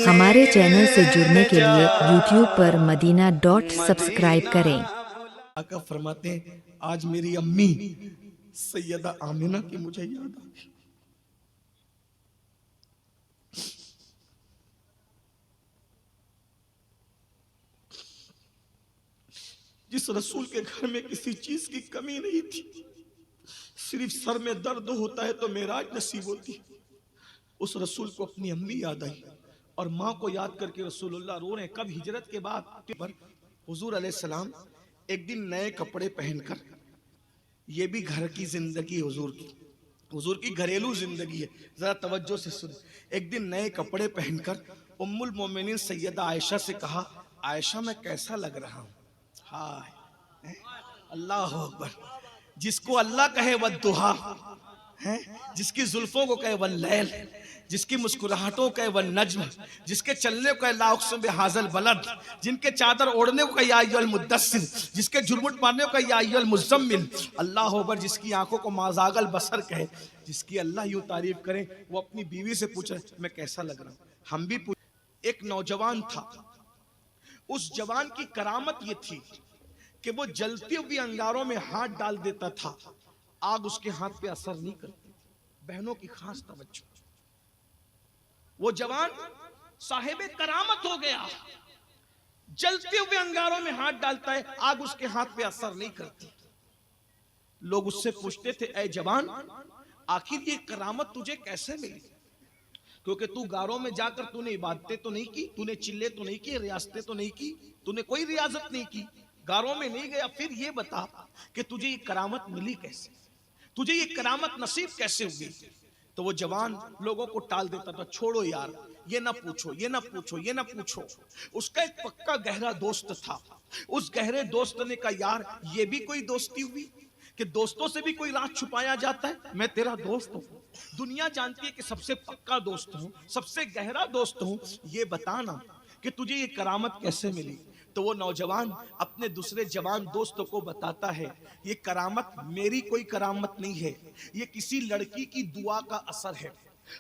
हमारे चैनल से जुड़ने के लिए YouTube पर मदीना.सब्सक्राइब करें। आका फरमाते हैं, आज मेरी अम्मी सैयदा आमिना की मुझे याद आ गई। जिस रसूल के घर में किसी चीज की कमी नहीं थी, सिर्फ सर में दर्द होता है तो मेराज नसीब होती, उस रसूल को अपनी अम्मी याद आई और माँ को याद करके रसूलुल्लाह रो रहे हैं। कब? हिजरत के बाद हुजूर अलैहिस्सलाम एक दिन नए कपड़े पहनकर, ये भी घर की जिंदगी हुजूर की घरेलू जिंदगी है, जरा तवज्जो से सुन। एक दिन नए कपड़े पहनकर उम्मुल मोमिनीन सैयदा आयशा से कहा, आयशा मैं कैसा लग रहा हूँ? हाय अल्लाह अकबर। जिसको अल्लाह कहे वह दुहा है, जिसकी जुल्फों को कहे वह लैल, जिसकी मुस्कुराहटों कहे वह नज्म, जिसके चलने को कहे ला उक़्सिम बिहाज़ल बलद, जिनके चादर ओढ़ने को कहे या अय्युहल मुद्दस्सिर, जिसके झुरमुट मारने को कहे या अय्युहल मुज़्ज़म्मिल, अल्लाह अकबर। जिसकी आंखों को माज़ागल बसर कहे, जिसकी अल्लाह यूं तारीफ करे, वो अपनी बीवी से पूछ रहे मैं कैसा लग रहा हूं? हम भी पूछ। एक नौजवान था, उस जवान की करामत ये थी कि वो जलती हुई अंगारों में हाथ डाल देता था, आग उसके हाथ पे असर नहीं करती। बहनों की खास तवज्जो, वो जवान साहिबे करामत हो गया, जलते हुए अंगारों में हाथ डालता है, आग उसके हाथ पे असर नहीं करती। लोग उससे पूछते थे, ऐ जवान आखिर ये करामत तुझे कैसे मिली? क्योंकि तू गारों में जाकर तूने इबादतें तो नहीं की, तूने चिल्ले तो नहीं किए, रियासतें तो नहीं की, तूने कोई रियाजत नहीं की, गारों में नहीं गया, फिर ये बता कि तुझे ये करामत मिली कैसे, तुझे ये करामत नसीब कैसे हुई? तो वो जवान लोगों को टाल देता था, छोड़ो यार, ये ना पूछो, ये ना पूछो, ये ना पूछो। उसका एक पक्का गहरा दोस्त था, उस गहरे दोस्त ने कहा, यार ये भी कोई दोस्ती हुई कि दोस्तों से भी कोई राज छुपाया जाता है? मैं तेरा दोस्त हूं, दुनिया जानती है कि सबसे पक्का दोस्त हूं, सबसे गहरा दोस्त हूं, ये बताना कि तुझे ये करामत कैसे मिली? तो वो नौजवान अपने दूसरे जवान दोस्तों को बताता है, ये करामत मेरी कोई करामत नहीं है, ये किसी लड़की की दुआ का असर है,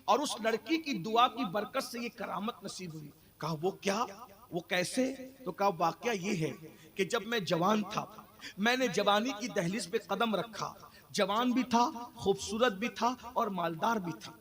और उस लड़की की दुआ की बरकत से ये करामत नसीब हुई। कहा वो क्या, वो कैसे? तो कहा वाकया ये है कि जब मैं जवान था, मैंने जवानी की दहलीज पे कदम रखा, जवान भी था, खूबसूरत भी था और मालदार भी था।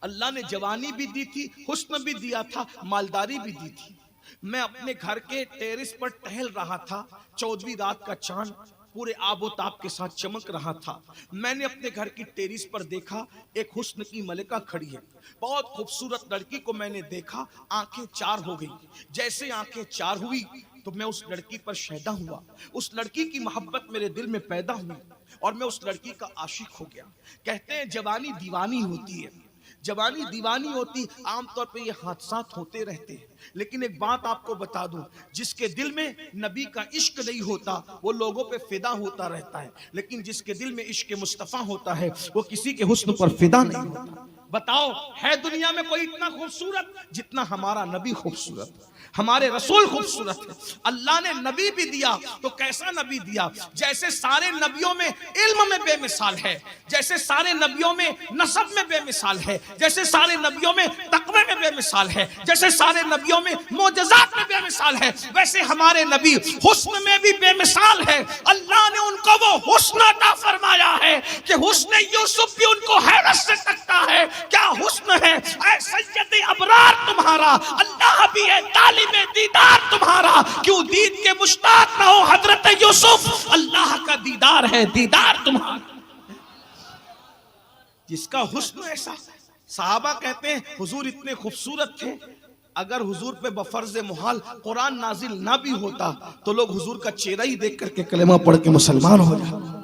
अल्लाह ने जवानी भी दी थी, हुस्न भी दिया था, मालदारी भी दी थी। मैं अपने घर के टेरिस पर टहल रहा था, 14वीं रात का चांद पूरे आबोताब के साथ चमक रहा था। मैंने अपने घर की टेरिस पर देखा, एक हुस्न की मलिका खड़ी है, बहुत खूबसूरत लड़की को मैंने देखा, आंखें चार हो गई। जैसे आंखें चार हुई तो मैं उस लड़की पर शैदा हुआ, उस लड़की की मोहब्बत मेरे दिल में पैदा हुई और मैं उस लड़की का आशिक हो गया। कहते हैं जवानी दीवानी होती है, जवानी दीवानी होती, आमतौर पे ये हादसात होते रहते हैं। लेकिन एक बात आपको बता दूं, जिसके दिल में नबी का इश्क नहीं होता वो लोगों पे फिदा होता रहता है, लेकिन जिसके दिल में इश्क मुस्तफा होता है वो किसी के हुस्न पर फिदा नहीं होता। बताओ, है दुनिया में कोई इतना खूबसूरत जितना हमारा नबी खूबसूरत, हमारे रसूल खूबसूरत है। अल्लाह ने नबी भी दिया तो कैसा नबी दिया, जैसे सारे नबियों में इल्म में बेमिसाल है, जैसे सारे नबियों में नसब में बेमिसाल है, जैसे सारे नबियों में तकवे में बेमिसाल है, जैसे सारे नबियों में मोजज़ात में बेमिसाल है, वैसे हमारे नबी हुस्न में भी बेमिसाल है। अल्लाह ने उनको वो हुस्न अता फरमाया है कि हुस्न यूसुफ भी उनको हैरत से तकता है। क्या हुस्न है ऐ सैयद अबरार तुम्हारा, अल्लाह भी है तालिबे दीदार तुम्हारा, क्यों दीद के मुश्ताक ना हो हजरत यूसुफ, अल्लाह का दीदार है दीदार तुम्हारा। जिसका हुस्न ऐसा, सहाबा कहते हैं हुजूर इतने खूबसूरत थे, अगर हुजूर पे बफर्ज मुहाल कुरान नाजिल ना भी होता तो लोग हुजूर का चेहरा ही देख करके कलेमा पढ़ के मुसलमान हो जाते।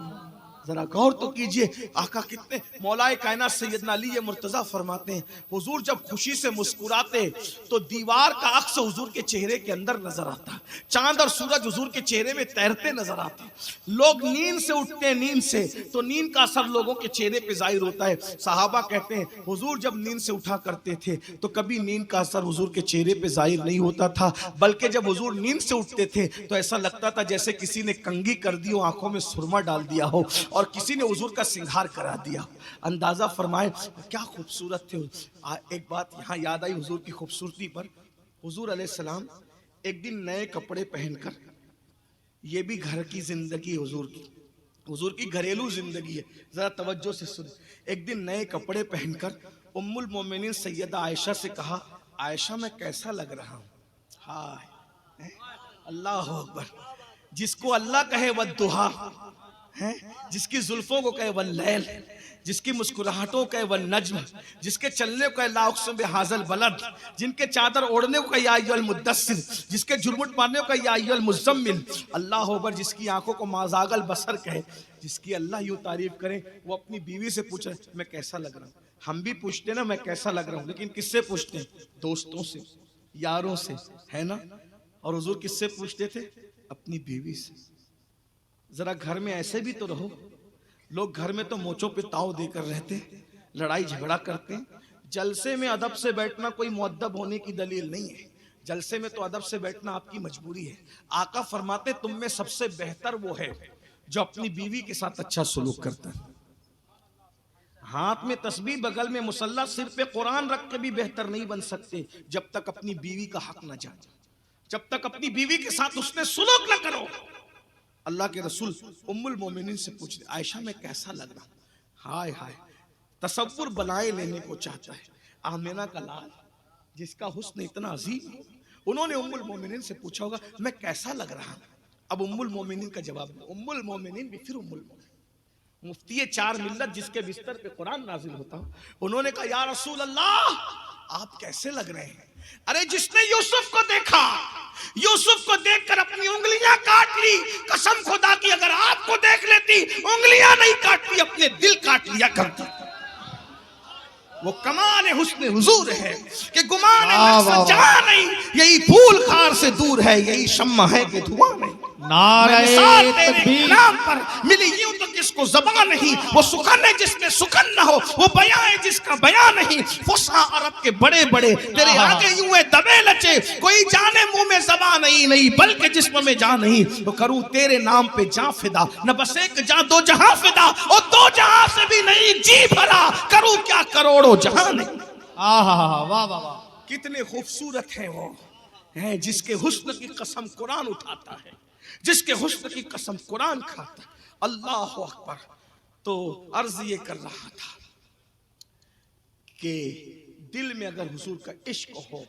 जरा गौर तो कीजिए, आका कितने, मौलाए कायनात सैयदना अली मुर्तजा फरमाते हैं, हुजूर जब खुशी से मुस्कुराते तो दीवार का अक्स हुजूर के चेहरे के अंदर नजर आता, चांद और सूरज हुजूर के चेहरे में तैरते नजर आते। लोग नींद से उठते हैं, नींद से तो नींद का असर लोगों के चेहरे पे जाहिर होता है। सहाबा कहते हैं हुजूर जब नींद से उठा करते थे तो कभी नींद का असर हुजूर के चेहरे पे जाहिर नहीं होता था, बल्कि जब हुजूर नींद से उठते थे तो ऐसा लगता था जैसे किसी ने कंघी कर दी हो, आंखों में सुरमा डाल दिया हो, और किसी ने हुजूर का सिंगार करा दिया। अंदाजा फरमाए क्या खूबसूरत थे। एक बात यहाँ याद आई हुजूर की खूबसूरती पर। हुजूर अलैहिस्सलाम एक दिन नए कपड़े पहनकर, ये भी घर की जिंदगी हुजूर की घरेलू जिंदगी है, जरा तवज्जो से सुन। एक दिन नए कपड़े पहनकर उम्मुल मोमिनीन सैयदा आयशा से कहा, आयशा मैं कैसा लग रहा हूँ। हाय अल्लाह अकबर। जिसको अल्लाह कहे वह दुहा है, जिसकी जुल्फों को कहे वह लैल, जिसकी मुस्कुराहटों का वह नज्म, जिसके चलने को ला उक़्सिम बिहाज़ल बलद, जिनके चादर ओढ़ने को या अय्युहल मुद्दस्सिर, जिसके झुरमुट मारने को या अय्युहल मुज़्ज़म्मिल। अल्लाह अकबर। जिसकी आंखों को माज़ागल बसर कहे, जिसकी अल्लाह यूं तारीफ करे, वो अपनी बीवी से पूछ रहे मैं कैसा लग रहा हूँ। हम भी पूछते ना मैं कैसा लग रहा हूँ, लेकिन किससे पूछते हैं? दोस्तों से, यारों से, है ना। और हुजूर किससे पूछते थे? अपनी बीवी से। जरा घर में ऐसे भी तो रहो। लोग घर में तो मोचों पे ताव देकर रहते, लड़ाई झगड़ा करते। जलसे में अदब से बैठना कोई मुअद्दब होने की दलील नहीं है। जलसे में तो अदब से बैठना आपकी मजबूरी है। आका फरमाते तुम में सबसे बेहतर वो है जो अपनी बीवी के साथ अच्छा सलूक करता है। हाथ में तस्बीह, बगल में मुसल्ला, सिर पे कुरान रख के भी बेहतर नहीं बन सकते जब तक अपनी बीवी का हक न जाने, जब तक अपनी बीवी के साथ उसने सुलूक न करो। अल्लाह के रसूल उम्मुल मोमिनीन से पूछ रहे आयशा मैं कैसा लग रहा हूं। हाय हाय, तसव्वुर बनाए लेने को चाहता है। आमिना का लाल जिसका हुस्न इतना अजीम हो, उन्होंने उम्मुल मोमिनीन से पूछा होगा मैं कैसा लग रहा हूं। अब उम्मुल मोमिनीन का जवाब, उम्मुल मोमिनीन भी फिर उम्मुल मोमिनीन, मुफ्ती चार मिल्लत जिसके बिस्तर पे कुरान नाजिल होता, उन्होंने कहा या रसूल अल्लाह आप कैसे लग रहे हैं। अरे जिसने यूसुफ को देखा, यूसुफ को देखकर अपनी उंगलियां काट ली, कसम खुदा की अगर आपको देख लेती उंगलियां नहीं काटती अपने दिल काट लिया करती। वो कमाल हुस्न हुजूर है कि गुमान नक्श जहां नहीं, यही फूल खार से दूर है, यही शम्मा है कि धुआं नहीं। नारे तकबीर पर मिली यूं तो किसको ज़बान नहीं, वो सुखन है जिसमें सुखन न हो, वो बयां है जिसका बयां नहीं। फुसहा अरब के बड़े बड़े तेरे आगे यूं है दबे लचे, कोई जाने मुंह में ज़बान नहीं बल्कि जिस्म में जान नहीं। तो करूं तेरे नाम पे जान फिदा, न बस एक जान दो जहां फिदा, और दो जहां से भी नहीं जी भरा, करूं क्या करोड़ों जहां नहीं। वाह वाह वाह। कितने खूबसूरत हैं वो, हैं जिसके हुस्न की कसम कुरान उठाता है, जिसके हुस्न की कसम कुरान खाता। अल्लाह अकबर। तो अर्ज ये कर रहा था कि दिल में अगर हुजूर का इश्क हो,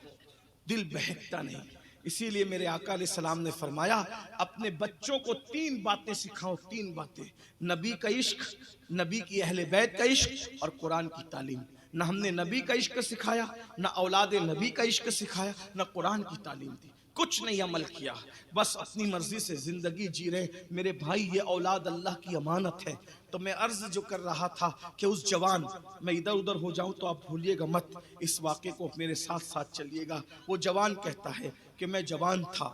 दिल बहकता नहीं। इसीलिए मेरे आका अलैहिस्सलाम ने फरमाया अपने बच्चों को 3 बातें सिखाओ, 3 बातें, नबी का इश्क, नबी की अहले बैत का इश्क और कुरान की तालीम। न हमने नबी का इश्क सिखाया, न औलाद नबी का इश्क सिखाया, न कुरान की तालीम दी, कुछ नहीं अमल किया, बस अपनी मर्जी से जिंदगी जी रहे। मेरे भाई ये औलाद अल्लाह की अमानत है। तो मैं अर्ज जो कर रहा था कि उस जवान, मैं इधर उधर हो जाऊं तो आप भूलिएगा मत, इस वाक़े को मेरे साथ साथ चलिएगा। वो जवान कहता है कि मैं जवान था,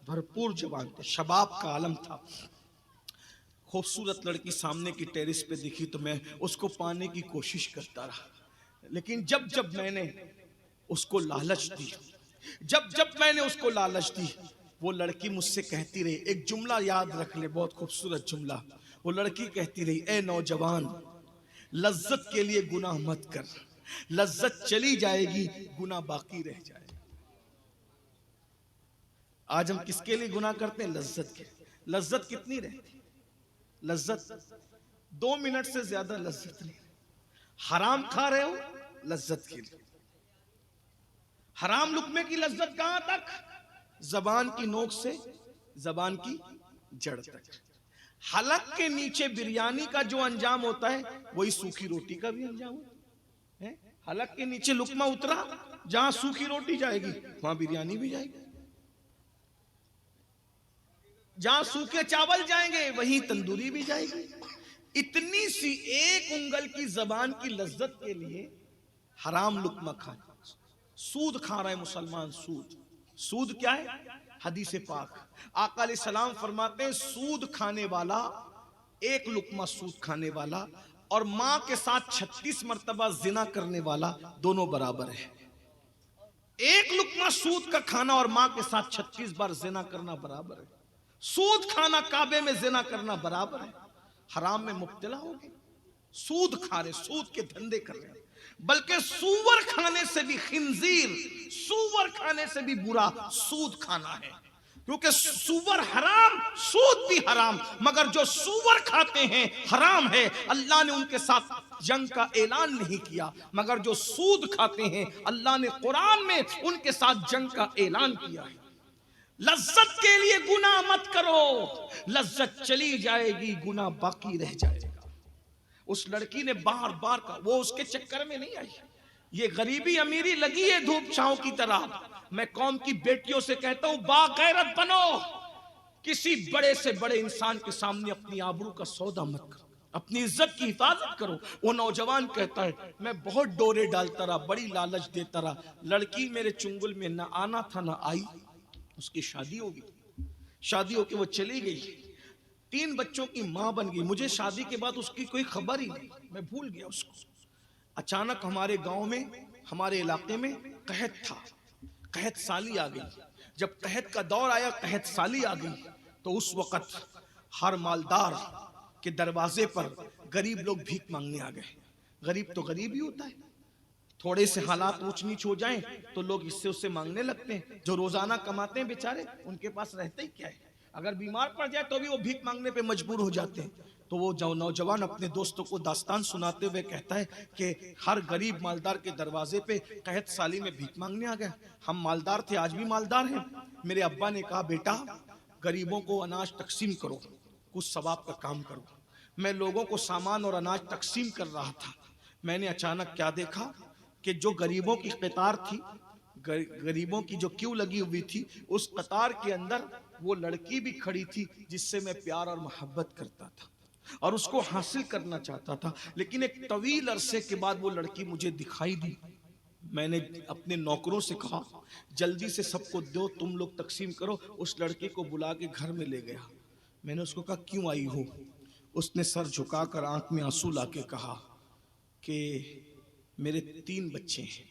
भरपूर जवान थे, शबाब का आलम था। खूबसूरत लड़की सामने की टेरिस पे दिखी तो मैं उसको पाने की कोशिश करता रहा, लेकिन जब जब मैंने उसको लालच दी, जब जब मैंने उसको लालच दी, वो लड़की मुझसे कहती रही, एक जुमला याद रख ले, बहुत खूबसूरत जुमला। वो लड़की कहती रही, ए नौजवान लज्जत के लिए गुनाह मत कर, लज्जत चली जाएगी गुनाह बाकी रह जाएगा। आज हम किसके लिए गुनाह करते हैं? लज्जत के। लज्जत कितनी रहती? लज्जत 2 मिनट से ज्यादा लज्जत नहीं। हराम खा रहे हो लज्जत के लिए, हराम लुकमे की लज्जत कहां तक? जबान की नोक से जबान की जड़ तक। हलक के नीचे बिरयानी का जो अंजाम होता है वही सूखी रोटी का भी अंजाम होता है। हलक के नीचे लुकमा उतरा, जहां सूखी रोटी जाएगी वहां बिरयानी भी जाएगी, जहां सूखे चावल जाएंगे वहीं तंदूरी भी जाएगी। इतनी सी एक उंगल की जबान की लज्जत के लिए हराम लुकमा खाना। सूद खा रहे मुसलमान, सूद। सूद क्या है? हदीस पाक आका अलैहिस्सलाम फरमाते हैं सूद खाने वाला, एक लुकमा सूद खाने वाला और मां के साथ 36 मर्तबा जिना करने वाला दोनों बराबर है। एक लुकमा सूद का खाना और मां के साथ 36 बार जिना करना बराबर है। सूद खाना काबे में जिना करना बराबर है। हराम में मुब्तला हो गए, सूद खा रहे, सूद के धंधे कर रहे हैं। बल्कि सूवर खाने से भी खिंजीर, सूवर खाने से भी बुरा सूद खाना है, क्योंकि सूवर हराम, सूद भी हराम, मगर जो सूवर खाते हैं हराम है। अल्लाह ने उनके साथ जंग का ऐलान नहीं किया, मगर जो सूद खाते हैं अल्लाह ने कुरान में उनके साथ जंग का ऐलान किया है। लज्जत के लिए गुनाह मत करो, लज्जत चली जाएगी, गुनाह बाकी रह जाएगा। उस लड़की ने बार बार कहा, वो उसके चक्कर में नहीं आई। ये गरीबी अमीरी लगी है धूप छांव की तरह। मैं कौम की बेटियों से कहता हूं, बागैरत बनो, किसी बड़े से बड़े इंसान के सामने अपनी आबरू का सौदा मत करो, अपनी इज्जत की हिफाजत करो। वो नौजवान कहता है, मैं बहुत डोरे डालता रहा, बड़ी लालच देता रहा, लड़की मेरे चुंगल में ना आना था ना आई। उसकी शादी होगी, शादी होके वो चली गई, 3 बच्चों की मां बन गई। मुझे शादी के बाद उसकी कोई खबर ही नहीं, मैं भूल गया उसको। अचानक हमारे गांव में, हमारे इलाके में कहत था, कहत साली आ गई। जब कहत का दौर आया, कहत साली आ गई, तो उस वक्त हर मालदार के दरवाजे पर गरीब लोग भीख मांगने आ गए। गरीब तो गरीब ही होता है, थोड़े से हालात ऊंच नीच हो जाएं तो लोग इससे उससे मांगने लगते हैं। जो रोजाना कमाते हैं बेचारे, उनके पास रहते ही क्या है, अगर बीमार पड़ जाए तो भी वो भीख मांगने पे मजबूर हो जाते हैं। तो वो जो नौजवान अपने दोस्तों को दास्तान सुनाते हुए कहता है कि हर गरीब मालदार के दरवाजे पे कहत साली में भीख मांगने आ गया। हम मालदार थे, आज भी मालदार हैं। मेरे अब्बा ने कहा, बेटा गरीबों को अनाज तकसीम करो, कुछ सवाब का काम करो। मैं लोगों को सामान और अनाज तकसीम कर रहा था, मैंने अचानक क्या देखा कि जो गरीबों की कतार थी, गरीबों की जो क्यू लगी हुई थी, उस कतार के अंदर वो लड़की भी खड़ी थी जिससे मैं प्यार और मोहब्बत करता था और उसको हासिल करना चाहता था। लेकिन एक तवील अरसे के बाद वो लड़की मुझे दिखाई दी। मैंने अपने नौकरों से कहा, जल्दी से सबको दो, तुम लोग तकसीम करो। उस लड़की को बुला के घर में ले गया। मैंने उसको कहा, क्यों आई हो? उसने सर झुकाकर आंख में आंसू लाके कहा कि मेरे 3 बच्चे हैं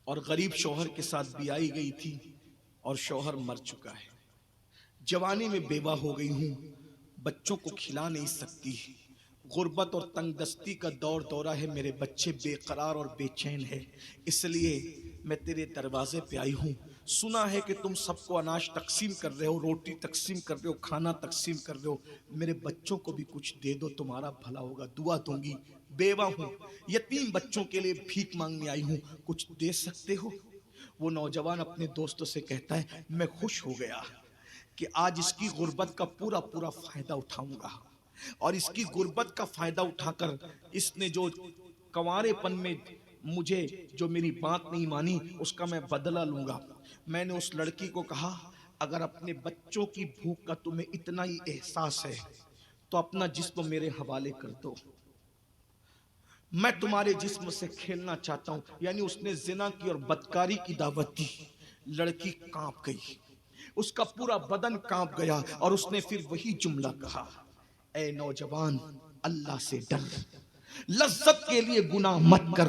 और गरीब शौहर के साथ ब्याई गई थी और शौहर मर चुका है। जवानी में बेवा हो गई हूँ, बच्चों को खिला नहीं सकती। गुर्बत और तंगदस्ती का दौर दौरा है, मेरे बच्चे बेकरार और बेचैन है, इसलिए मैं तेरे दरवाजे पे आई हूँ। सुना है कि तुम सबको अनाज तकसीम कर रहे हो, रोटी तकसीम कर रहे हो, खाना तकसीम कर रहे हो। मेरे बच्चों को भी कुछ दे दो, तुम्हारा भला होगा, दुआ दूंगी। बेवा हूँ, यतीम बच्चों के लिए भीख मांगने आई हूँ, कुछ दे सकते हो? वो नौजवान अपने दोस्तों से कहता है, मैं खुश हो गया कि आज इसकी गुर्बत का पूरा पूरा फायदा उठाऊंगा और इसकी गुर्बत का फायदा उठाकर इसने जो कंवारेपन में मुझे जो मेरी बात नहीं मानी, उसका मैं बदला लूंगा। मैंने उस लड़की को कहा, अगर अपने बच्चों की भूख का तुम्हें इतना ही एहसास है तो अपना जिस्म मेरे हवाले कर दो, मैं तुम्हारे जिस्म से खेलना चाहता हूं। यानी उसने जिना की और बदकारी की दावत दी। लड़की कांप गई, उसका पूरा बदन कांप गया और उसने फिर वही जुमला कहा, ए नौजवान, अल्लाह से डर, लज्जत के लिए गुनाह मत कर,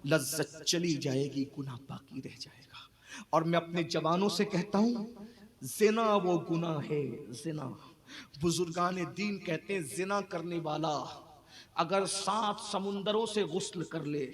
लज्जत चली जाएगी, गुनाह बाकी रह जाएगा। और मैं अपने जवानों से कहता हूं, जिना वो गुनाह है, जिना। बुजुर्गान दीन कहते हैं, जिना करने वाला अगर 7 समुंदरों से गुस्ल कर ले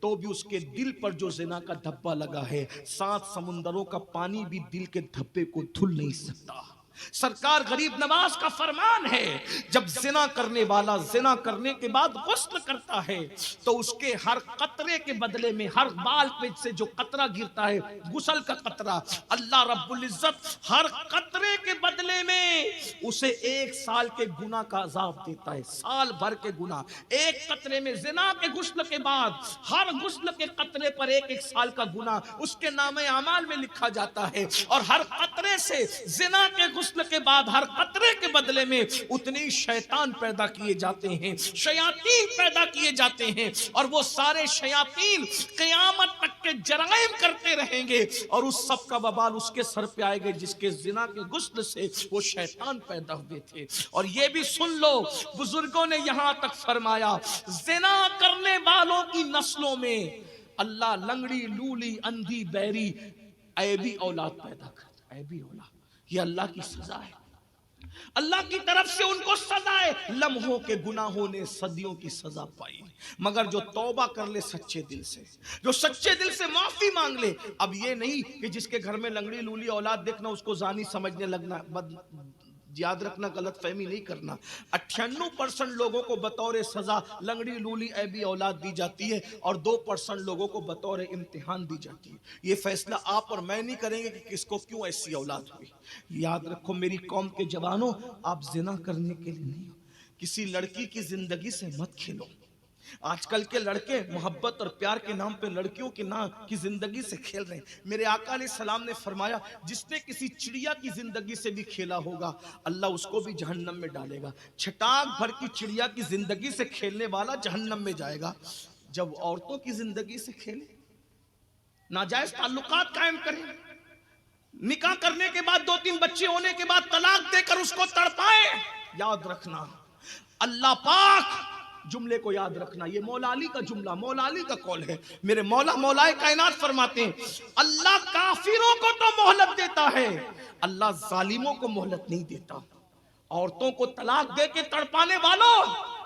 तो भी उसके दिल पर जो जिना का धब्बा लगा है, 7 समुंदरों का पानी भी दिल के धब्बे को धुल नहीं सकता। सरकार गरीब नवाज का फरमान है, जब जिना करने वाला जिना करने के बाद गुस्ल करता है तो उसके हर कतरे के बदले में, हर बाल पे से जो कतरा गिरता है, गुस्ल का कतरा, अल्लाह रब्बुल इज्जत हर कतरे के बदले में उसे 1 साल के गुनाह का अजाब देता है। साल भर के गुनाह एक कतरे में, जिना के गुस्ल के बाद हर गुस्ल के कतरे पर 1-1 साल का गुनाह उसके नामे अमाल में लिखा जाता है। और हर कतरे से, जिना के के बाद हर कतरे के बदले में उतने ही शैतान पैदा किए जाते हैं, शयातीन पैदा किए जाते हैं। और वो सारे शयातीन क़यामत तक के जराइम करते रहेंगे और उस सब का वबाल उसके सर पे आएगा जिसके जिना के गुस्ल से वो शैतान पैदा हुए थे। और ये भी सुन लो, बुजुर्गों ने यहां तक फरमाया, जिना करने वालों की नस्लों में अल्लाह लंगड़ी, लूली, अंधी, बैरी, ऐबी औलाद पैदा करता है। ऐबी औलाद, ये अल्लाह की सजा है। अल्लाह की तरफ से उनको सजाए, लम्हों के गुनाहों ने सदियों की सजा पाई। मगर जो तौबा कर ले सच्चे दिल से, जो सच्चे दिल से माफी मांग ले। अब ये नहीं कि जिसके घर में लंगड़ी लूली औलाद देखना उसको जानी समझने लगना, याद रखना, गलत फहमी नहीं करना। 98% लोगों को बतौर सजा लंगड़ी लूली ऐबी औलाद दी जाती है और 2% लोगों को बतौर इम्तिहान दी जाती है। ये फैसला आप और मैं नहीं करेंगे कि किसको क्यों ऐसी औलाद हुई। याद रखो मेरी कौम के जवानों, आप जिना करने के लिए नहीं, किसी लड़की की जिंदगी से मत खेलो। आजकल के लड़के मोहब्बत और प्यार के नाम पे लड़कियों के नाम की जिंदगी से खेल रहे हैं। मेरे आका अलैहिस्सलाम ने फरमाया, जिसने किसी चिड़िया की जिंदगी से भी खेला होगा अल्लाह उसको भी जहन्नम में डालेगा। छटाक भर की चिड़िया की जिंदगी से खेलने वाला जहन्नम में जाएगा। जब औरतों की जिंदगी से खेले, नाजायज ताल्लुकात कायम करें, निकाह करने के बाद 2-3 बच्चे होने के बाद तलाक देकर उसको तड़पाए, याद रखना अल्लाह पाक, जुमले को याद रखना, ये मौला अली का जुमला, मौला अली का कौल है। मेरे मौला मौलाए कायनात फरमाते हैं, अल्लाह काफिरों को तो मोहलत देता है, अल्लाह जालिमों को मोहलत नहीं देता। औरतों को तलाक दे के तड़पाने वालों,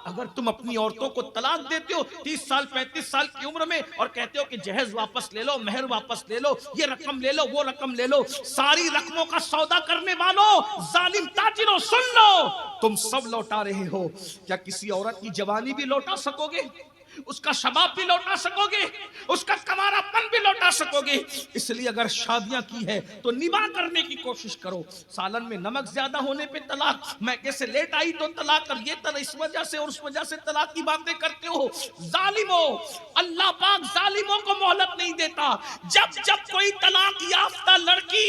अगर तुम अपनी औरतों को तलाक देते हो 30 साल 35 साल की उम्र में और कहते हो कि जहेज वापस ले लो, मेहर वापस ले लो, ये रकम ले लो, वो रकम ले लो, सारी रकमों का सौदा करने वालों, जालिम ताजिरों, सुन लो, तुम सब लौटा रहे हो। क्या किसी औरत की जवानी भी लौटा सकोगे? उसका शबाब भी लौटा सकोगे? उसका कमारापन भी लौटा सकोगे? इसलिए अगर शादियां की है तो निभा करने की कोशिश करो। सालन में नमक ज्यादा होने पे तलाक, मैं कैसे लेट आई तो तलाक, और ये इस वजह से और उस वजह से तलाक की बातें करते हो। जालिमो, अल्लाह पाक जालिमों को मोहलत नहीं देता। जब जब कोई तलाक याफ्ता लड़की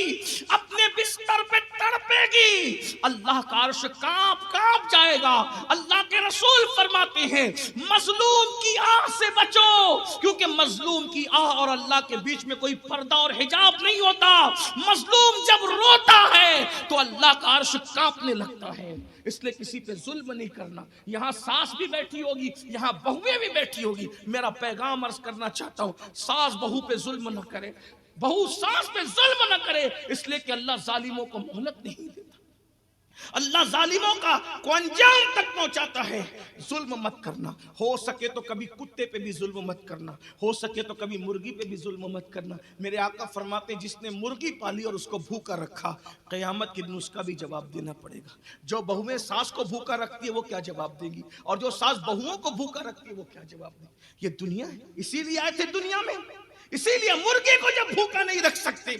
अपने बिस्तर पे तड़पेगी, अल्लाह का अर्श कांप कांप जाएगा। अल्लाह के रसूल फरमाते हैं, मजलूम की आह से बचो, क्योंकि मजलूम की आह और अल्लाह के बीच में कोई पर्दा और हिजाब नहीं होता। मजलूम जब रोता है तो अल्लाह का अर्श कांपने लगता है। इसलिए किसी पे जुल्म नहीं करना। यहाँ सास भी बैठी होगी, यहाँ बहुएं भी बैठी होगी। मेरा पैगाम अर्ज करना चाहता हूँ, सास बहू पे जुल्म न करे, बहू सास पे जुल्म न करे, इसलिए कि अल्लाह जालिमों को मोहलत नहीं देता। अल्लाह जालिमों को अंजाम तक पहुंचाता है। जुल्म मत करना, हो सके तो कभी कुत्ते पे भी जुल्म मत करना, हो सके तो कभी मुर्गी पे भी जुल्म मत करना। मेरे आका फरमाते हैं, जिसने मुर्गी पाली और उसको भूखा रखा, क़यामत के दिन उसका भी जवाब देना पड़ेगा। जो बहुएं सास को भूखा रखती है वो क्या जवाब देगी, और जो सास बहुओं को भूखा रखती है वो क्या जवाब देगी। ये दुनिया है, इसीलिए आए थे दुनिया में। इसीलिए मुर्गे को जब भूखा नहीं रख सकते,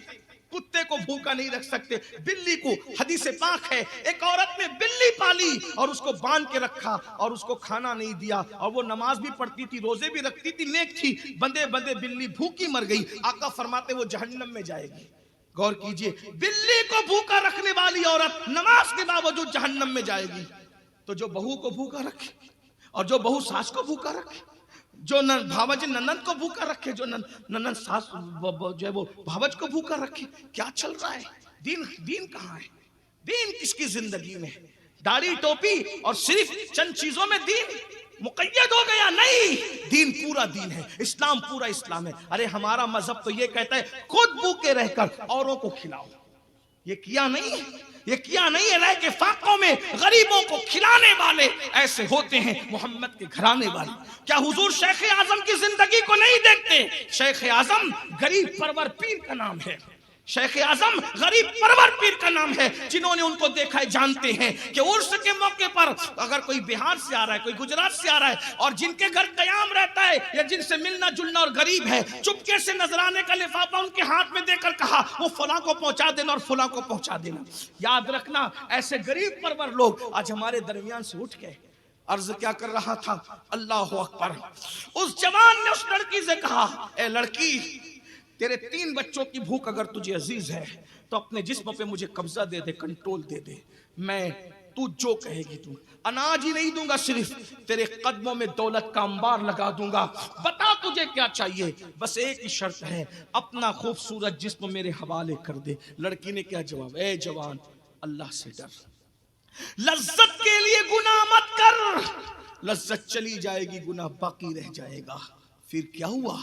कुत्ते को भूखा नहीं रख सकते, बिल्ली को, हदीस पाक है, एक औरत ने बिल्ली पाली और उसको बांध के रखा और उसको खाना नहीं दिया, और वो नमाज भी पढ़ती थी, रोजे भी रखती थी, नेक थी, बंदे बंदे बिल्ली भूखी मर गई। आका फरमाते वो जहन्नम में जाएगी। गौर कीजिए, बिल्ली को भूखा रखने वाली औरत नमाज के बावजूद जहन्नम में जाएगी। तो जो बहू को भूखा रखे और जो बहू सास को भूखा रखे, जो भावज ननद को भूखा रखे, जो ननद सास जो है वो भावज को भूखा रखे, क्या चल रहा है? दीन कहाँ है? दीन किसकी जिंदगी में? दाढ़ी टोपी और सिर्फ चंद चीजों में दीन मुकय्यद हो गया? नहीं, दीन पूरा दीन है, इस्लाम पूरा इस्लाम है। अरे हमारा मजहब तो ये कहता है खुद भूखे रहकर औरों को खिलाओ। ये किया नहीं, ये किया नहीं है। रह के फाकों में गरीबों को खिलाने वाले ऐसे होते हैं मोहम्मद के घराने वाले। क्या हुजूर शेख आजम की जिंदगी को नहीं देखते? शेख आजम गरीब परवर पीर का नाम है, शेख आजम गरीब परवर पीर का नाम है। जिन्होंने उनको देखा है जानते हैं कि उर्स के मौके पर अगर कोई बिहार से आ रहा है, कोई गुजरात से आ रहा है और जिनके घर कयाम रहता है या जिनसे मिलना जुलना और गरीब है, चुपके से नजराने का लिफाफा उनके हाथ में देकर कहा वो फलां को पहुंचा देना और फलां को पहुंचा देना। याद रखना, ऐसे गरीब परवर लोग आज हमारे दरमियान से उठ गए। अर्ज क्या कर रहा था? अल्लाह अकबर। उस जवान ने उस लड़की से कहा, ए लड़की, तेरे 3 बच्चों की भूख अगर तुझे अजीज है तो अपने जिस्म पे मुझे कब्जा दे दे, कंट्रोल दे दे। मैं तू जो कहेगी तू, अनाज ही नहीं दूंगा, सिर्फ तेरे कदमों में दौलत का अंबार लगा दूंगा। बता तुझे क्या चाहिए? बस एक ही शर्त है, अपना खूबसूरत जिस्म मेरे हवाले कर दे। लड़की ने क्या जवाब? ए जवान, अल्लाह से डर, लज्जत के लिए गुनाह मत कर, लज्जत चली जाएगी, गुनाह बाकी रह जाएगा। फिर क्या हुआ?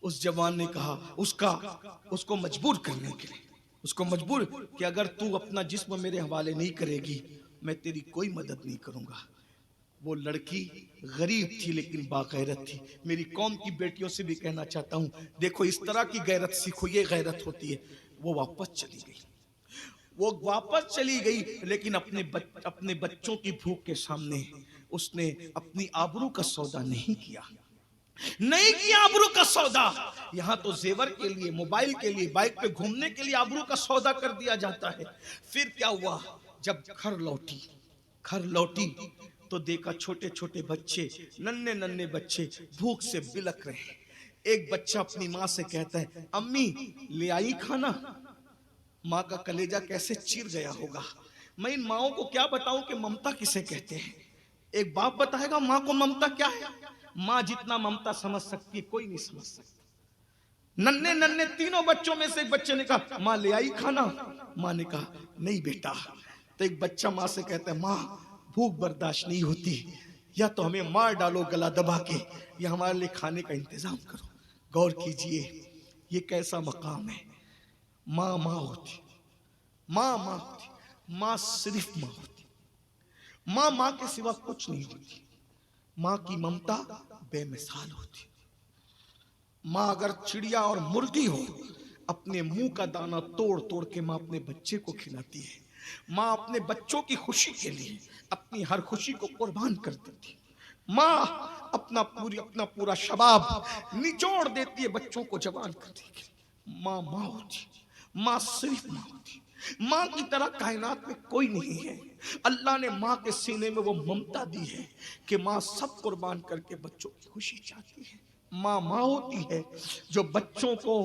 उस जवान ने कहा, उसको मजबूर करने के लिए उसको मजबूर कि अगर तू अपना जिस्म मेरे हवाले नहीं करेगी मैं तेरी कोई मदद नहीं करूंगा। वो लड़की गरीब थी लेकिन बागैरत थी। मेरी कौम की बेटियों से भी कहना चाहता हूँ, देखो इस तरह की गैरत सीखो, ये गैरत होती है। वो वापस चली गई लेकिन अपने बच्चों की भूख के सामने उसने अपनी आबरू का सौदा नहीं किया आबरू का सौदा। यहाँ तो जेवर के लिए, मोबाइल के लिए, बाइक पे घूमने के लिए आबरू का सौदा कर दिया जाता है। फिर क्या हुआ, जब घर लौटी तो देखा छोटे छोटे बच्चे, नन्हे बच्चे भूख से बिलक रहे हैं। एक बच्चा अपनी माँ से कहता है, अम्मी ले आई खाना। माँ का कलेजा कैसे चीर गया होगा। मैं इन माओं को क्या बताऊं कि ममता किसे कहते हैं। एक बाप बताएगा माँ को ममता क्या है। माँ जितना ममता समझ सकती है कोई नहीं समझ सकता। नन्हे तीनों बच्चों में से एक बच्चे ने कहा, माँ ले आई खाना। माँ ने कहा, नहीं बेटा। तो एक बच्चा माँ से कहता है, माँ भूख बर्दाश्त नहीं होती, या तो हमें मार डालो गला दबा के, या हमारे लिए खाने का इंतजाम करो। गौर कीजिए ये कैसा मकाम है। माँ होती, माँ सिर्फ माँ होती। माँ के सिवा कुछ नहीं होती। माँ की ममता बेमिसाल होती। माँ अगर चिड़िया और मुर्गी हो, अपने मुंह का दाना तोड़ तोड़ के माँ अपने बच्चे को खिलाती है। माँ अपने बच्चों की खुशी के लिए अपनी हर खुशी को कुर्बान कर देती है। माँ अपना पूरा शबाब निचोड़ देती है बच्चों को जवान करने के लिए। माँ होती, माँ सिर्फ माँ होती। माँ की तरह कायनात में कोई नहीं है। अल्लाह ने माँ के सीने में वो ममता दी है कि माँ सब कुर्बान करके बच्चों की खुशी चाहती है। माँ होती है जो बच्चों को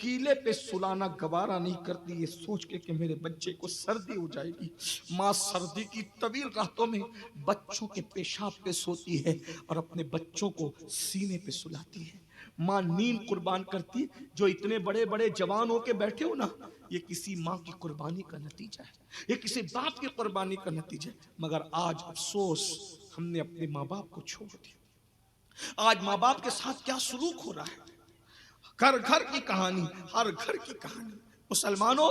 गीले पे सुलाना गवारा नहीं करती, ये सोच के कि मेरे बच्चे को सर्दी हो जाएगी। माँ सर्दी की तवील रातों में बच्चों के पेशाब पे सोती है और अपने बच्चों को सीने पे सुलाती है। माँ नींद कुर्बान करती है। जो इतने बड़े बड़े जवान होके बैठे हो ना, ये किसी माँ की कुर्बानी का नतीजा है, ये किसी बाप की कुर्बानी का नतीजा है। मगर आज अफसोस, हमने अपने माँ बाप को छोड़ दिया। आज माँ बाप के साथ क्या सलूक हो रहा है। घर घर की कहानी, हर घर की कहानी। मुसलमानों,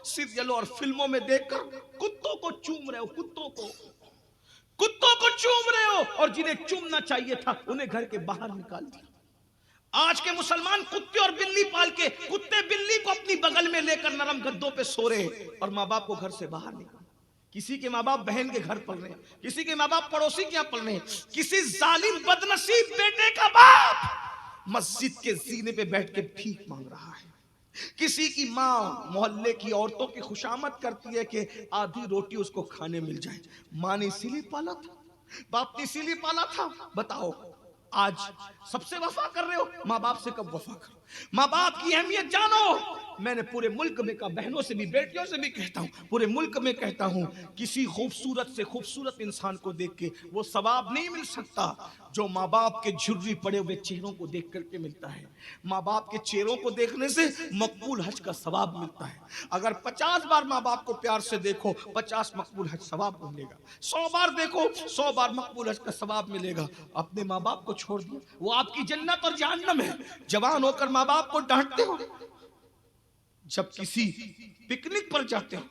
सीरियलों और फिल्मों में देखकर कुत्तों को चूम रहे हो, कुत्तों को चूम रहे हो, और जिन्हें चूमना चाहिए था उन्हें घर के बाहर निकाल दिया। आज के मुसलमान कुत्ते और बिल्ली पाल के, कुत्ते बिल्ली को अपनी बगल में लेकर नरम गद्दों पे सो रहे, और माँ बाप को घर से बाहर निकाल। किसी के माँ बाप बहन के घर पल रहे हैं, किसी के माँ बाप पड़ोसी के यहाँ पल रहे हैं। किसी जालिम बदनसीब बेटे का बाप मस्जिद के जीने पे बैठ के भीख मांग रहा है। किसी की माँ मोहल्ले की औरतों की खुशामद करती है कि आधी रोटी उसको खाने मिल जाए। माँ ने इसीलिए पाला था, बाप ने इसीलिए पाला था। बताओ आज सबसे वफा कर रहे हो, माँ बाप से कब वफा करो। माँ बाप की अहमियत जानो। मैंने पूरे मुल्क में कहा, बहनों से भी बेटियों से भी कहता हूँ, पूरे मुल्क में कहता हूँ, किसी खूबसूरत से खूबसूरत इंसान को देख के वो सवाब नहीं मिल सकता जो माँ बाप के झुर्री पड़े हुए चेहरों को देख करके मिलता है। माँ बाप के चेहरों को देखने से मकबूल हज का सवाब मिलता है। अगर 50 बार माँ बाप को प्यार से देखो, 50 मकबूल हज सवाब मिलेगा। 100 बार देखो, 100 बार मकबूल हज का सवाब मिलेगा। अपने माँ बाप को छोड़ दिया, वो आपकी जन्नत और जहन्नम है। जवान होकर माँ बाप को डांटते हो। जब किसी पिकनिक पर जाते हो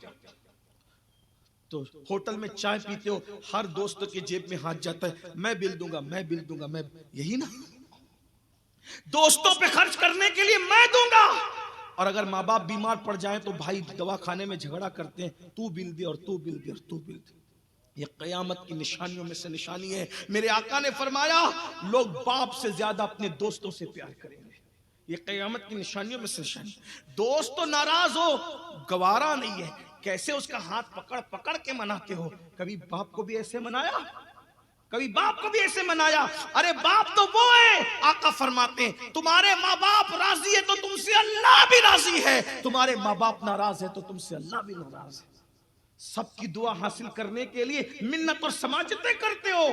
तो होटल में चाय पीते हो, हर दोस्त के जेब में हाथ जाता है, मैं बिल दूंगा, मैं, यही ना, दोस्तों पे खर्च करने के लिए मैं दूंगा। और अगर माँ बाप बीमार पड़ जाए तो भाई दवा खाने में झगड़ा करते हैं, तू बिल दे और तू बिल दे और तू बिल दे। ये कयामत की निशानियों में से निशानी है। मेरे आका ने फरमाया, लोग बाप से ज्यादा अपने दोस्तों से प्यार करेंगे। ये कयामत की निशानियों में से निशानी। दोस्त तो नाराज हो, गवारा नहीं है, कैसे उसका हाथ पकड़ पकड़ के मनाते हो। कभी बाप को भी ऐसे मनाया, कभी बाप को भी ऐसे मनाया। अरे बाप तो वो है, आका फरमाते हैं, तुम्हारे माँ बाप राजी है तो तुमसे अल्लाह भी राजी है, तुम्हारे माँ बाप नाराज है तो तुमसे अल्लाह भी नाराज है। सबकी दुआ हासिल करने के लिए मिन्नत और समाजतें करते हो।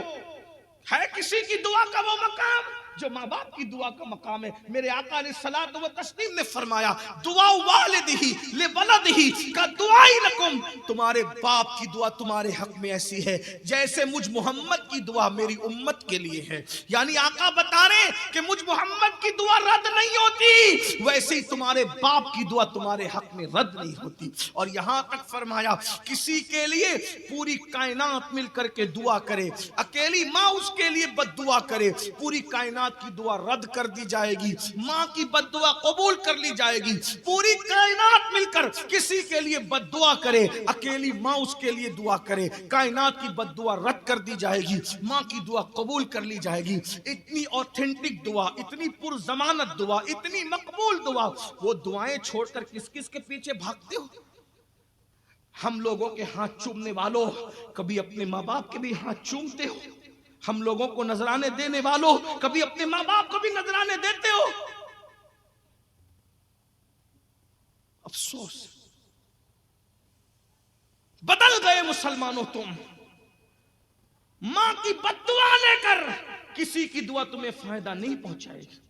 है किसी की दुआ का वो मकाम जो माँ बाप की दुआ का मकाम है। मेरे आका अलैहिस्सलातु व तस्लीम ने फरमाया, दुआ वालिदिही ले वलदिही का दुआई लकुम, तुम्हारे बाप की दुआ तुम्हारे हक में ऐसी है जैसे मुझ मोहम्मद की दुआ मेरी उम्मत के लिए है। यानी आका बता रहे कि मुझ मोहम्मद की दुआ रद्द नहीं होती, वैसे ही तुम्हारे बाप की दुआ तुम्हारे हक में रद्द नहीं होती। और यहां तक फरमाया, किसी के लिए पूरी कायनात मिलकर के दुआ करे, अकेली माँ उसके लिए बद्दुआ करे, पूरी कायनात की दुआ रद्द कर दी जाएगी, माँ की बद्दुआ कबूल कर ली जाएगी। पूरी कायनात मिलकर किसी के लिए बद्दुआ करे, अकेली माँ उसके लिए दुआ करे, कायनात की बद्दुआ रद्द कर दी जाएगी, माँ की दुआ कबूल कर ली जाएगी। इतनी ऑथेंटिक दुआ, इतनी पुरजमानत दुआ, इतनी मकबूल दुआ, वो दुआएं छोड़कर किस किस के पीछे भागते हो? हम लोगों के हाथ चूमने वालों, कभी अपने माँ बाप के भी हाथ चूमते हो? हम लोगों को नजराने देने वालों, कभी अपने माँ बाप को भी नजराने देते हो? अफसोस, बदल गए मुसलमानों तुम। मां की बद्दुआ लेकर किसी की दुआ तुम्हें फायदा नहीं पहुंचाएगी,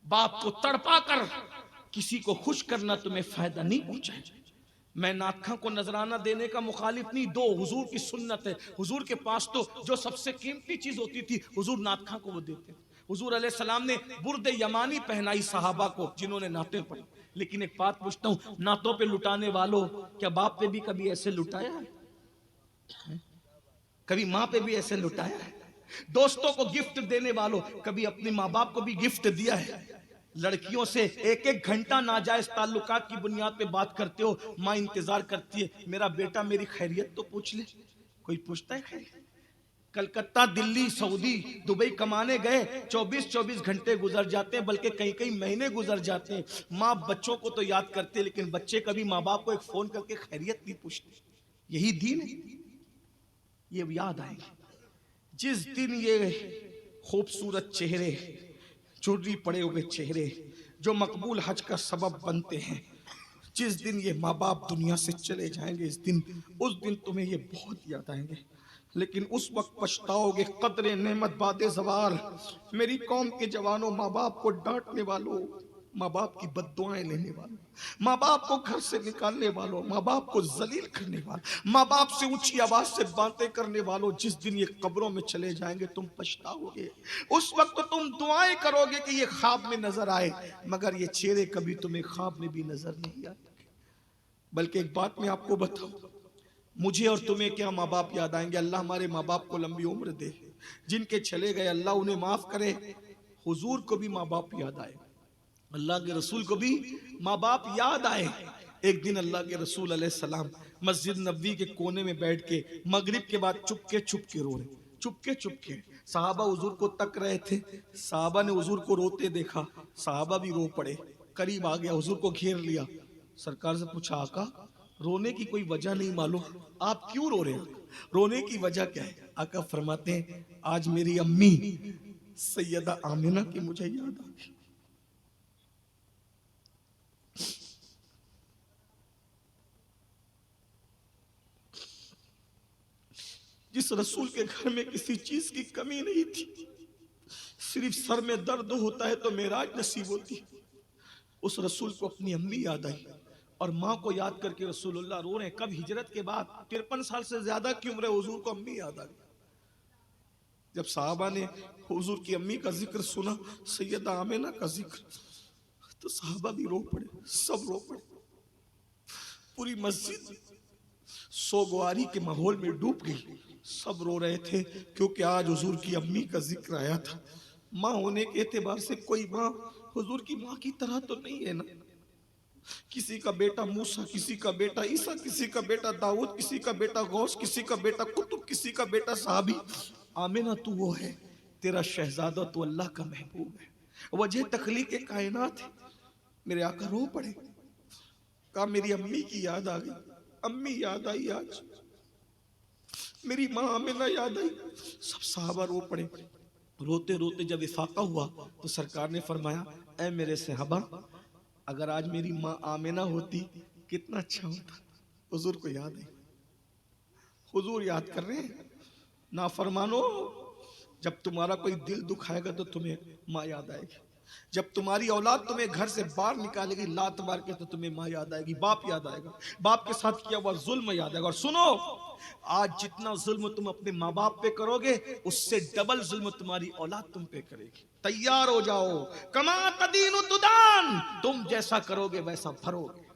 बाप को तड़पा कर किसी को खुश करना तुम्हें फायदा नहीं पहुंचाएगा। मैं नाखा को नजराना देने का मुखालिफ नहीं, दो हुजूर की सुन्नत है। हुजूर के पास तो जो सबसे कीमती चीज होती थी हुजूर नाखा को वो देते थे। हुजूर अलैहि सलाम ने बुर्दे यमानी पहनाई सहाबा को जिन्होंने नाते पढ़ी। लेकिन एक बात पूछता हूं, नातों पे लुटाने वालों, क्या बाप पे भी कभी ऐसे लुटाया है? कभी माँ पे भी ऐसे लुटाया है? दोस्तों को गिफ्ट देने वालों, कभी अपने माँ बाप को भी गिफ्ट दिया है? लड़कियों से एक एक घंटा नाजायज ताल्लुकात की बुनियाद पे बात करते हो, माँ इंतजार करती है मेरा बेटा मेरी खैरियत तो पूछ ले। कोई पूछता है खैरियत? कलकत्ता, दिल्ली, सऊदी, दुबई कमाने गए, 24-24 घंटे गुजर जाते हैं, बल्कि कई कई महीने गुजर जाते हैं। माँ बच्चों को तो याद करते, लेकिन बच्चे कभी माँ बाप को एक फोन करके खैरियत नहीं पूछते। यही दीन है। ये याद आएगी जिस दिन ये खूबसूरत चेहरे, चुर्री पड़े हुए चेहरे जो मकबूल हज का सबब बनते हैं, जिस दिन ये माँ बाप दुनिया से चले जाएंगे, उस दिन तुम्हें ये बहुत याद आएंगे। लेकिन उस वक्त पछताओगे। कदरे नेमत बादे ज़वाल, मेरी कौम के जवानों, माँ बाप को डांटने वालों, माँ बाप की बद्दुआएं लेने वालों, माँ बाप को घर से निकालने वालों, माँ बाप को जलील करने वालों, माँ बाप से ऊंची आवाज से बातें करने वालों, जिस दिन ये कब्रों में चले जाएंगे तुम पछताओगे। उस वक्त तो तुम दुआएं करोगे कि ये ख्वाब में नजर आए, मगर ये चेहरे कभी तुम्हें ख्वाब में भी नजर नहीं आते। बल्कि एक बात मैं आपको बताऊं, मुझे और तुम्हें क्या माँ बाप याद आएंगे? अल्लाह हमारे माँ बाप को लंबी उम्र दे, जिनके चले गए अल्लाह उन्हें माफ करे। हुजूर को भी माँ बाप याद आए, अल्लाह के रसूल को भी माँ बाप याद आए। एक दिन अल्लाह के रसूल अलैहिस्सलाम मस्जिद नबवी के कोने में बैठ के मगरिब के बाद चुपके चुपके रो रहे, चुपके चुपके। साहबा हुजूर को तक रहे थे, साहबा ने हुजूर को रोते देखा, साहबा भी रो पड़े। करीब आ गया, हुजूर को घेर लिया, सरकार से पूछा आका रोने की कोई वजह नहीं मालूम, आप क्यों रो रहे हैं? रोने की वजह क्या है? आका फरमाते हैं आज मेरी अम्मी सैयदा आमिना की मुझे याद आ गई। जिस रसूल के घर में किसी चीज की कमी नहीं थी, सिर्फ सर में दर्द होता है तो मेराज नसीब होती, उस रसूल को अपनी अम्मी याद आई। और माँ को याद करके रसूलुल्लाह रो रहे हैं। कब? हिजरत के बाद, 53 साल से ज्यादा की उम्र है, हुजूर को अम्मी याद आ गई। जब साहबा ने हुजूर की अम्मी का जिक्र सुना, सैयदा आमिना का जिक्र, तो साहबा भी रो पड़े, सब रो पड़े। पूरी मस्जिद सोगवारी के माहौल में डूब गई, सब रो रहे थे क्योंकि आज हुजूर की अम्मी का जिक्र आया था। माँ होने के एतबार से कोई माँ हुजूर की माँ की तरह तो नहीं है ना। किसी का बेटा मूसा, किसी का बेटा ईसा, किसी का बेटा दाऊद, किसी का बेटा गौस, किसी का बेटा कुतुब, किसी का बेटा साहबी। आमिना तू वो है, तेरा शहजादा तो अल्लाह का महबूब है, वजह तखलीक कायनात है। मेरे आका रो पड़े, कहा मेरी अम्मी की याद आ गई, अम्मी याद आई, आज मेरी माँ आमिना याद आई। सब साहबा रो पड़े। रोते रोते जब इफाका हुआ तो सरकार ने फरमाया ऐ मेरे सहाबा, अगर आज मेरी माँ आमिना होती कितना अच्छा होता। हुजूर को याद है, हुजूर याद कर रहे हैं। नाफरमानो, जब तुम्हारा कोई दिल दुखाएगा तो तुम्हें माँ याद आएगी। जब तुम्हारी औलाद तुम्हें घर से बाहर निकालेगी लात मार के तो तुम्हें माँ याद आएगी, बाप याद आएगा, बाप के साथ किया हुआ जुल्म याद आएगा। और सुनो, आज जितना जुल्म तुम अपने माँ बाप पे करोगे उससे डबल जुल्म तुम्हारी औलाद तुम पे करेगी। तैयार हो जाओ, कमा तदीनु तुदान, तुम जैसा करोगे वैसा भरोगे।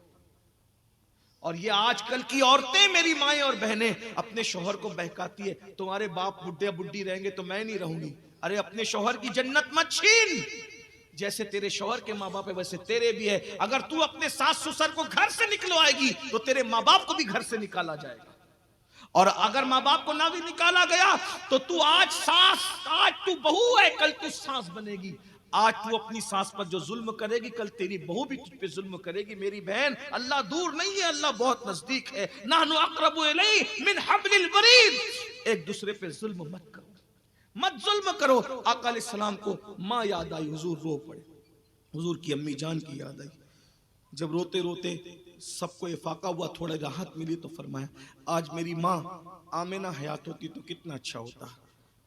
और ये आजकल की औरतें, मेरी माएं और बहनें, अपने शौहर को बहकाती है, तुम्हारे बाप बुढ़े बुढ़ी रहेंगे तो मैं नहीं रहूंगी। अरे अपने शौहर की जन्नत मत छीन, जैसे तेरे शौहर के माँ बाप है वैसे तेरे भी है। अगर तू अपने सास ससुर को घर से निकलवाएगी तो तेरे माँ बाप को भी घर से निकाला जाएगा। और अगर माँ बाप को ना भी निकाला गया तो तू आज सास, आज तू बहू है, कल तू सास बनेगी। आज तू अपनी सास पर जो जुल्म करेगी कल तेरी बहू भी तुझ पे जुल्म करेगी। मेरी बहन, अल्लाह दूर नहीं है, अल्लाह बहुत नजदीक है। नाहनु अक़रबु इलैहि मिन हब्लिल वरीद। एक दूसरे पे जुल्म मत करो, मत जुल्म करो। आका अलैहिस्सलाम को माँ याद आई, हुजूर रो पड़े। हुजूर की अम्मी जान की याद आई। जब रोते रोते सबको इफाका हुआ, थोड़ा राहत मिली तो फरमाया, आज मेरी माँ आमिना हयात होती तो कितना अच्छा होता,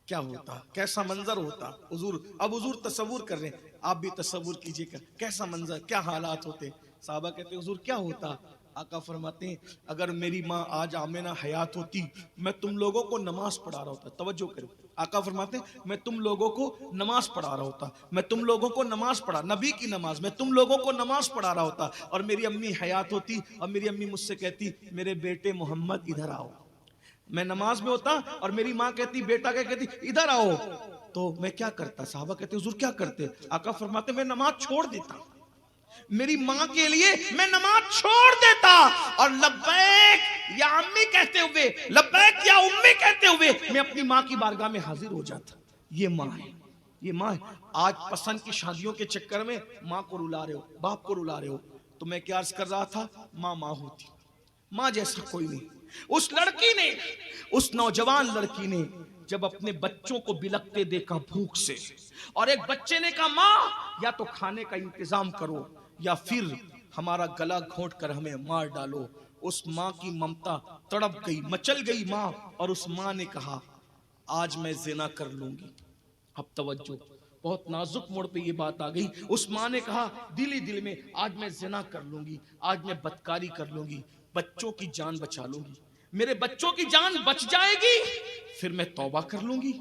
क्या होता, कैसा मंजर होता। हुजूर, अब हुजूर तसव्वुर कर रहे हैं, आप भी तसव्वुर कीजिएगा कैसा मंजर, क्या हालात होते। साहबा कहते हुजूर क्या होता। आका फरमाते हैं, अगर मेरी माँ आज आमिना हयात होती मैं तुम लोगों को नमाज पढ़ा रहा होता। तवज्जो करो, आका फरमाते हैं मैं तुम लोगों को नमाज पढ़ा रहा होता, मैं तुम लोगों को नमाज पढ़ा, नबी की नमाज, मैं तुम लोगों को नमाज पढ़ा रहा होता। और मेरी अम्मी हयात होती और मेरी अम्मी मुझसे कहती, मेरे बेटे मोहम्मद इधर आओ। मैं नमाज में होता और मेरी माँ कहती, बेटा क्या कहती, इधर आओ। तो मैं क्या करता। साहबा कहते हुजूर क्या करते। आका फरमाते मैं नमाज छोड़ देता, मेरी माँ के लिए मैं नमाज छोड़ देता और लब्बैक या अम्मी कहते हुए, लब्बैक या उम्मी कहते हुए मैं अपनी माँ की बारगाह में हाजिर हो जाता। ये माँ है, ये माँ है। आज पसंद की शादियों के चक्कर में माँ को रुला रहे हो, बाप को रुला रहे हो। तो मैं क्या अर्ज कर रहा था, माँ माँ होती, माँ जैसा कोई नहीं। उस लड़की ने, उस नौजवान लड़की ने जब अपने बच्चों को बिलखते देखा भूख से, और एक बच्चे ने कहा, माँ या तो खाने का इंतजाम करो या फिर हमारा गला घोंट कर हमें मार डालो। उस माँ की ममता तड़प गई, मचल गई माँ। और उस माँ ने कहा, आज मैं जिना कर लूंगी। अब तवज्जो, बहुत नाजुक मोड़ पे ये बात आ गई। उस माँ ने कहा दिल ही दिल में, आज मैं जिना कर लूंगी, आज मैं बदकारी कर लूंगी, बच्चों की जान बचा लूंगी। मेरे बच्चों की जान बच जाएगी फिर मैं तौबा कर लूंगी।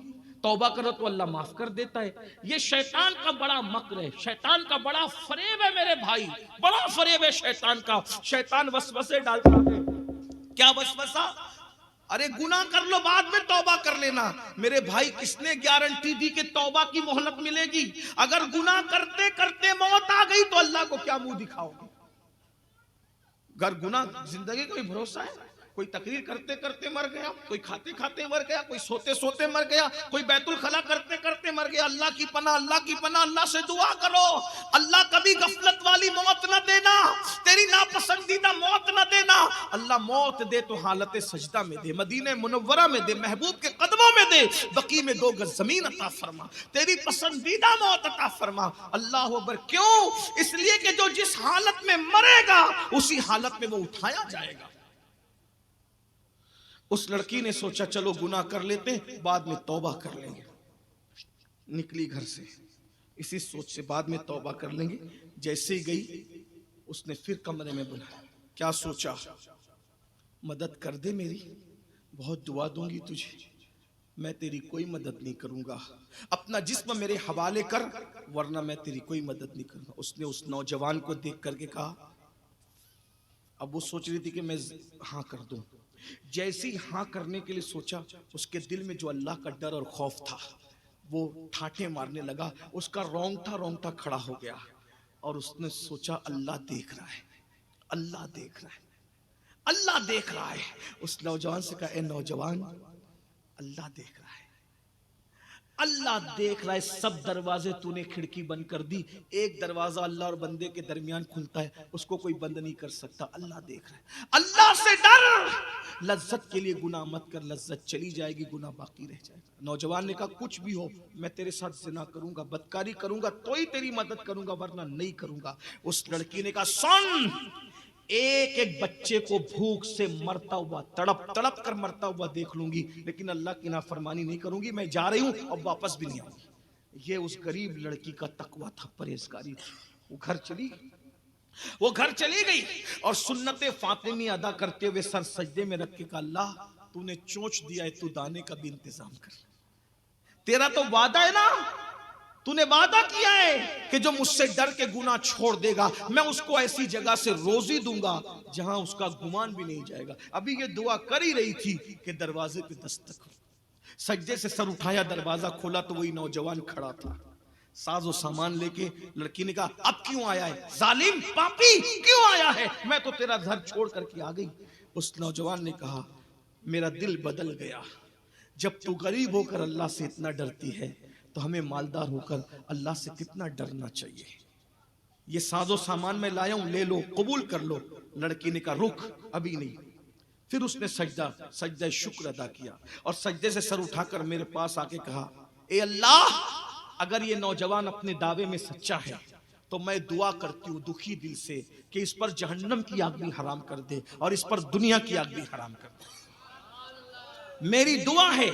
तौबा करो तो अल्लाह माफ कर देता है। ये शैतान का बड़ा मक्र है, शैतान का बड़ा फरेब है मेरे भाई, बड़ा फरेब है शैतान का। शैतान वसवसे डालता है। क्या वसवसा? अरे गुनाह कर लो बाद में तौबा कर लेना। मेरे भाई किसने गारंटी दी कि तौबा की मोहलत मिलेगी? अगर गुनाह करते करते मौत आ गई तो अल्लाह को क्या मुंह दिखाओगे? अगर गुनाह, जिंदगी का भी भरोसा है? कोई तकरीर करते करते मर गया, कोई खाते खाते मर गया, कोई सोते सोते मर गया, कोई बैतुल खला करते करते मर गया। अल्लाह की पनाह, अल्लाह की पनाह। अल्लाह से दुआ करो, अल्लाह कभी गफलत वाली मौत न देना, तेरी नापसंदीदा मौत न देना। अल्लाह मौत दे तो हालत सजदा में दे, मदीने मुनव्वरा में दे, महबूब के कदमों में दे, बकी में 2 गज जमीन अता फरमा, तेरी पसंदीदा मौत अता फरमा। अल्लाह अकबर। क्यों? इसलिए कि जो जिस हालत में मरेगा उसी हालत में वो उठाया जाएगा। उस लड़की ने सोचा चलो गुनाह कर लेते हैं, बाद में तौबा कर लेंगे। निकली घर से इसी सोच से, बाद में तौबा कर लेंगे। जैसे ही गई उसने फिर कमरे में बुलाया। क्या सोचा? मदद कर दे मेरी, बहुत दुआ दूंगी तुझे, मैं तेरी कोई मदद नहीं करूंगा। अपना जिस्म मेरे हवाले कर, वरना मैं तेरी कोई मदद नहीं करूंगा। उसने उस नौजवान को देख करके कहा, अब वो सोच रही थी कि मैं हाँ कर दूं। जैसे ही हाँ करने के लिए सोचा, उसके दिल में जो अल्लाह का डर और खौफ था वो ठाठे मारने लगा। उसका रोंगटा खड़ा हो गया और उसने सोचा अल्लाह देख रहा है, अल्लाह देख रहा है, अल्लाह देख रहा है। उस नौजवान से कहा, ए नौजवान, अल्लाह देख रहा है, अल्लाह देख रहा है। सब दरवाजे तूने खिड़की बंद कर दी, एक दरवाजा अल्लाह और बंदे के दरमियान खुलता है, उसको कोई बंद नहीं कर सकता। अल्लाह देख रहा है, अल्लाह से डर। लज्जत के लिए गुनाह मत कर, लज्जत चली जाएगी, गुनाह बाकी रह जाएगा। नौजवान ने कहा, कुछ भी हो मैं तेरे साथ जिना करूंगा, बदकारी करूंगा तो ही तेरी मदद करूंगा, वरना नहीं करूंगा। उस लड़की ने कहा, सुन, एक एक बच्चे को भूख से मरता हुआ, तड़प तड़प कर मरता हुआ देख लूंगी, लेकिन अल्लाह की नाफरमानी नहीं करूंगी। मैं जा रही हूं और वापस भी नहीं आऊंगी। ये उस गरीब लड़की का तकवा था, परहेजगारी थी। वो घर चली गई, वो घर चली गई और सुन्नते फातिमी अदा करते हुए सर सजदे में रख के कहा, अल्लाह तूने चोंच दिया है, तू दाने का भी इंतजाम कर। तेरा तो वादा है ना, तूने वादा किया है कि जो मुझसे डर के गुनाह छोड़ देगा मैं उसको ऐसी जगह से रोजी दूंगा जहां उसका गुमान भी नहीं जाएगा। अभी ये दुआ कर ही रही थी कि दरवाजे पे दस्तक हुई। सज्जे से सर उठाया, दरवाजा खोला तो वही नौजवान खड़ा था, साजो सामान लेके। लड़की ने कहा, अब क्यों आया है जालिम पापी, क्यों आया है? मैं तो तेरा घर छोड़ करके आ गई। उस नौजवान ने कहा, मेरा दिल बदल गया। जब तू गरीब होकर अल्लाह से इतना डरती है तो हमें मालदार होकर अल्लाह से कितना डरना चाहिए। ये साजो सामान मैं लाया हूं, ले लो, कबूल कर लो। लड़की ने कहा, रुक, अभी नहीं। फिर उसने सजदा शुक्र अदा किया और सजदे से सर उठाकर मेरे पास आके कहा, ए अल्लाह, अगर ये नौजवान अपने दावे में सच्चा है तो मैं दुआ करती हूँ दुखी दिल से कि इस पर जहन्नम की आग भी हराम कर दे और इस पर दुनिया की आग भी हराम कर दे। मेरी दुआ है,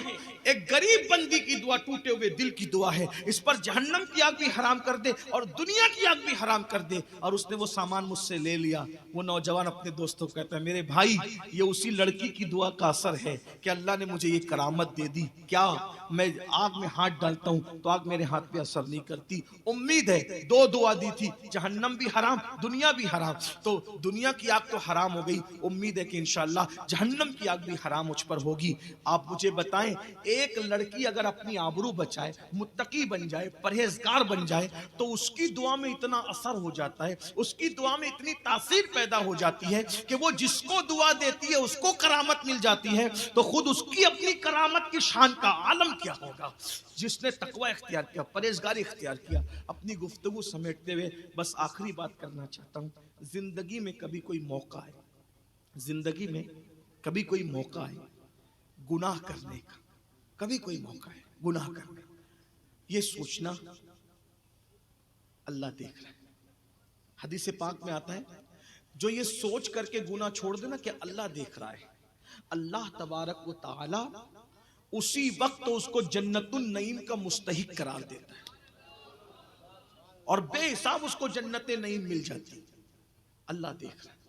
एक गरीब बंदी की दुआ, टूटे हुए दिल की दुआ है, इस पर जहन्नम की आग भी हराम कर दे और दुनिया की आग भी हराम कर दे। और उसने वो सामान मुझसे ले लिया। वो नौजवान अपने दोस्तों को कहता है, मेरे भाई, ये उसी लड़की की दुआ का असर है कि अल्लाह ने मुझे ये करामत दे दी। क्या मैं आग में हाथ डालता हूं तो आग मेरे हाथ पे असर नहीं करती। उम्मीद है, दो दुआ दी थी, जहन्नम भी हराम, दुनिया भी हराम, तो दुनिया की आग तो हराम हो गई। उम्मीद है कि इंशाअल्लाह जहन्नम की आग भी हराम मुझ पर होगी। आप मुझे बताएं, एक लड़की अगर अपनी आबरू बचाए, मुत्तकी बन जाए, परहेजगार बन जाए, तो उसकी दुआ में इतना असर हो जाता है, उसकी दुआ में इतनी तासीर पैदा हो जाती है कि वो जिसको दुआ देती है उसको करामत मिल जाती है, तो खुद उसकी अपनी करामत की शान का आलम क्या होगा। जिसने तकवा इख्तियार किया, परहेजगारी इख्तियार किया। अपनी गुफ्तगू समेटते हुए बस आखिरी बात करना चाहता हूं, जिंदगी में कभी कोई मौका है, जिंदगी में कभी कोई मौका है गुनाह करने का, कभी कोई मौका है गुनाह करने का, ये सोचना अल्लाह देख रहा है। हदीस पाक में आता है, जो ये सोच करके गुनाह छोड़ देना कि अल्लाह देख रहा है, अल्लाह तबारक व तआला उसी वक्त तो उसको जन्नतुन नईम का मुस्तहिक करार देता है और बेहिसाब उसको जन्नत नईम मिल जाती है। अल्लाह देख रहा है,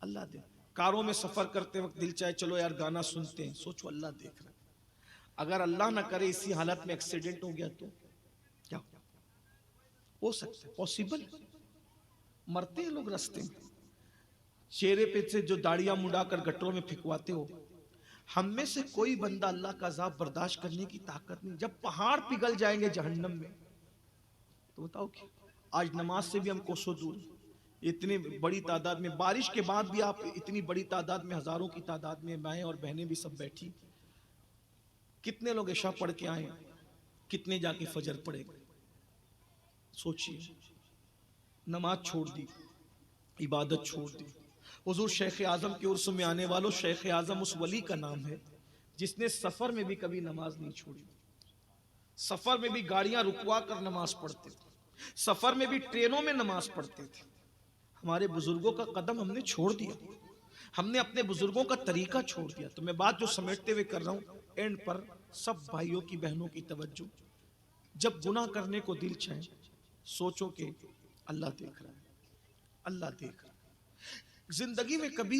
अल्लाह देख। कारों में सफर करते वक्त दिल चाहे चलो यार गाना सुनते हैं, सोचो अल्लाह देख रहा है। अगर अल्लाह ना करे इसी हालत में एक्सीडेंट हो गया तो क्या हो सकता है? पॉसिबल, मरते हैं लोग रास्ते में। चेहरे पे से जो दाढ़ियां मुड़ाकर गटरों में फिकवाते हो, हम में से कोई बंदा अल्लाह का अज़ाब बर्दाश्त करने की ताकत नहीं। जब पहाड़ पिघल जाएंगे जहन्नम में तो बताओ क्या? आज नमाज से भी हम कोसों दूर, इतनी बड़ी तादाद में, बारिश के बाद भी आप इतनी बड़ी तादाद में, हजारों की तादाद में माएँ और बहनें भी सब बैठी। कितने लोग इशा पढ़ के आए, कितने जाके फजर पढ़ेंगे? सोचिए, नमाज छोड़ दी, इबादत छोड़ दी। हुजूर शेख आजम के उर्स में आने वालों, शेख आजम उस वली का नाम है जिसने सफर में भी कभी नमाज नहीं छोड़ी। सफर में भी गाड़ियां रुकवा कर नमाज पढ़ते थे, सफर में भी ट्रेनों में नमाज पढ़ते थे। हमारे बुजुर्गों का कदम हमने छोड़ दिया, हमने अपने बुजुर्गों का तरीका छोड़ दिया। तो मैं बात जो समेटते हुए कर रहा हूं, एंड पर सब भाइयों की बहनों की तवज्जो, जब गुनाह करने को दिल चाहे सोचो कि अल्लाह देख रहा है, अल्लाह देख रहा है। जिंदगी में कभी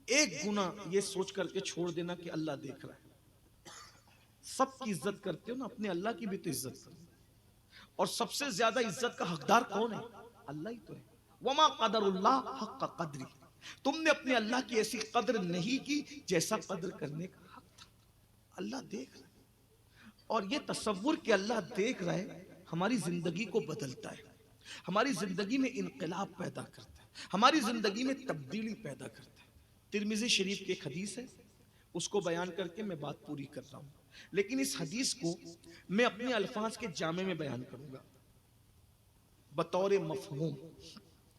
एक गुनाह ये सोच करके छोड़ देना कि अल्लाह देख रहा है। सबकी इज्जत करते हो ना, अपने अल्लाह की भी तो इज्जत करो। और सबसे ज्यादा इज्जत का हकदार कौन है? अल्लाह ही तो है। वमा क़दरुल्लाह हक़्क़ क़द्री, तुमने अपने अल्लाह की ऐसी कद्र नहीं की जैसा कद्र करने का हक था। अल्लाह देख रहा है और ये तसव्वुर कि अल्लाह देख रहा है हमारी जिंदगी को बदलता है, हमारी जिंदगी में इनकलाब पैदा करता है, हमारी जिंदगी में तब्दीली पैदा करता है। तिरमिज़ी शरीफ की एक हदीस है, उसको बयान करके मैं बात पूरी कर रहा हूं, लेकिन इस हदीस को मैं अपने अल्फाज के जामे में बयान करूंगा बतौर मफहूम,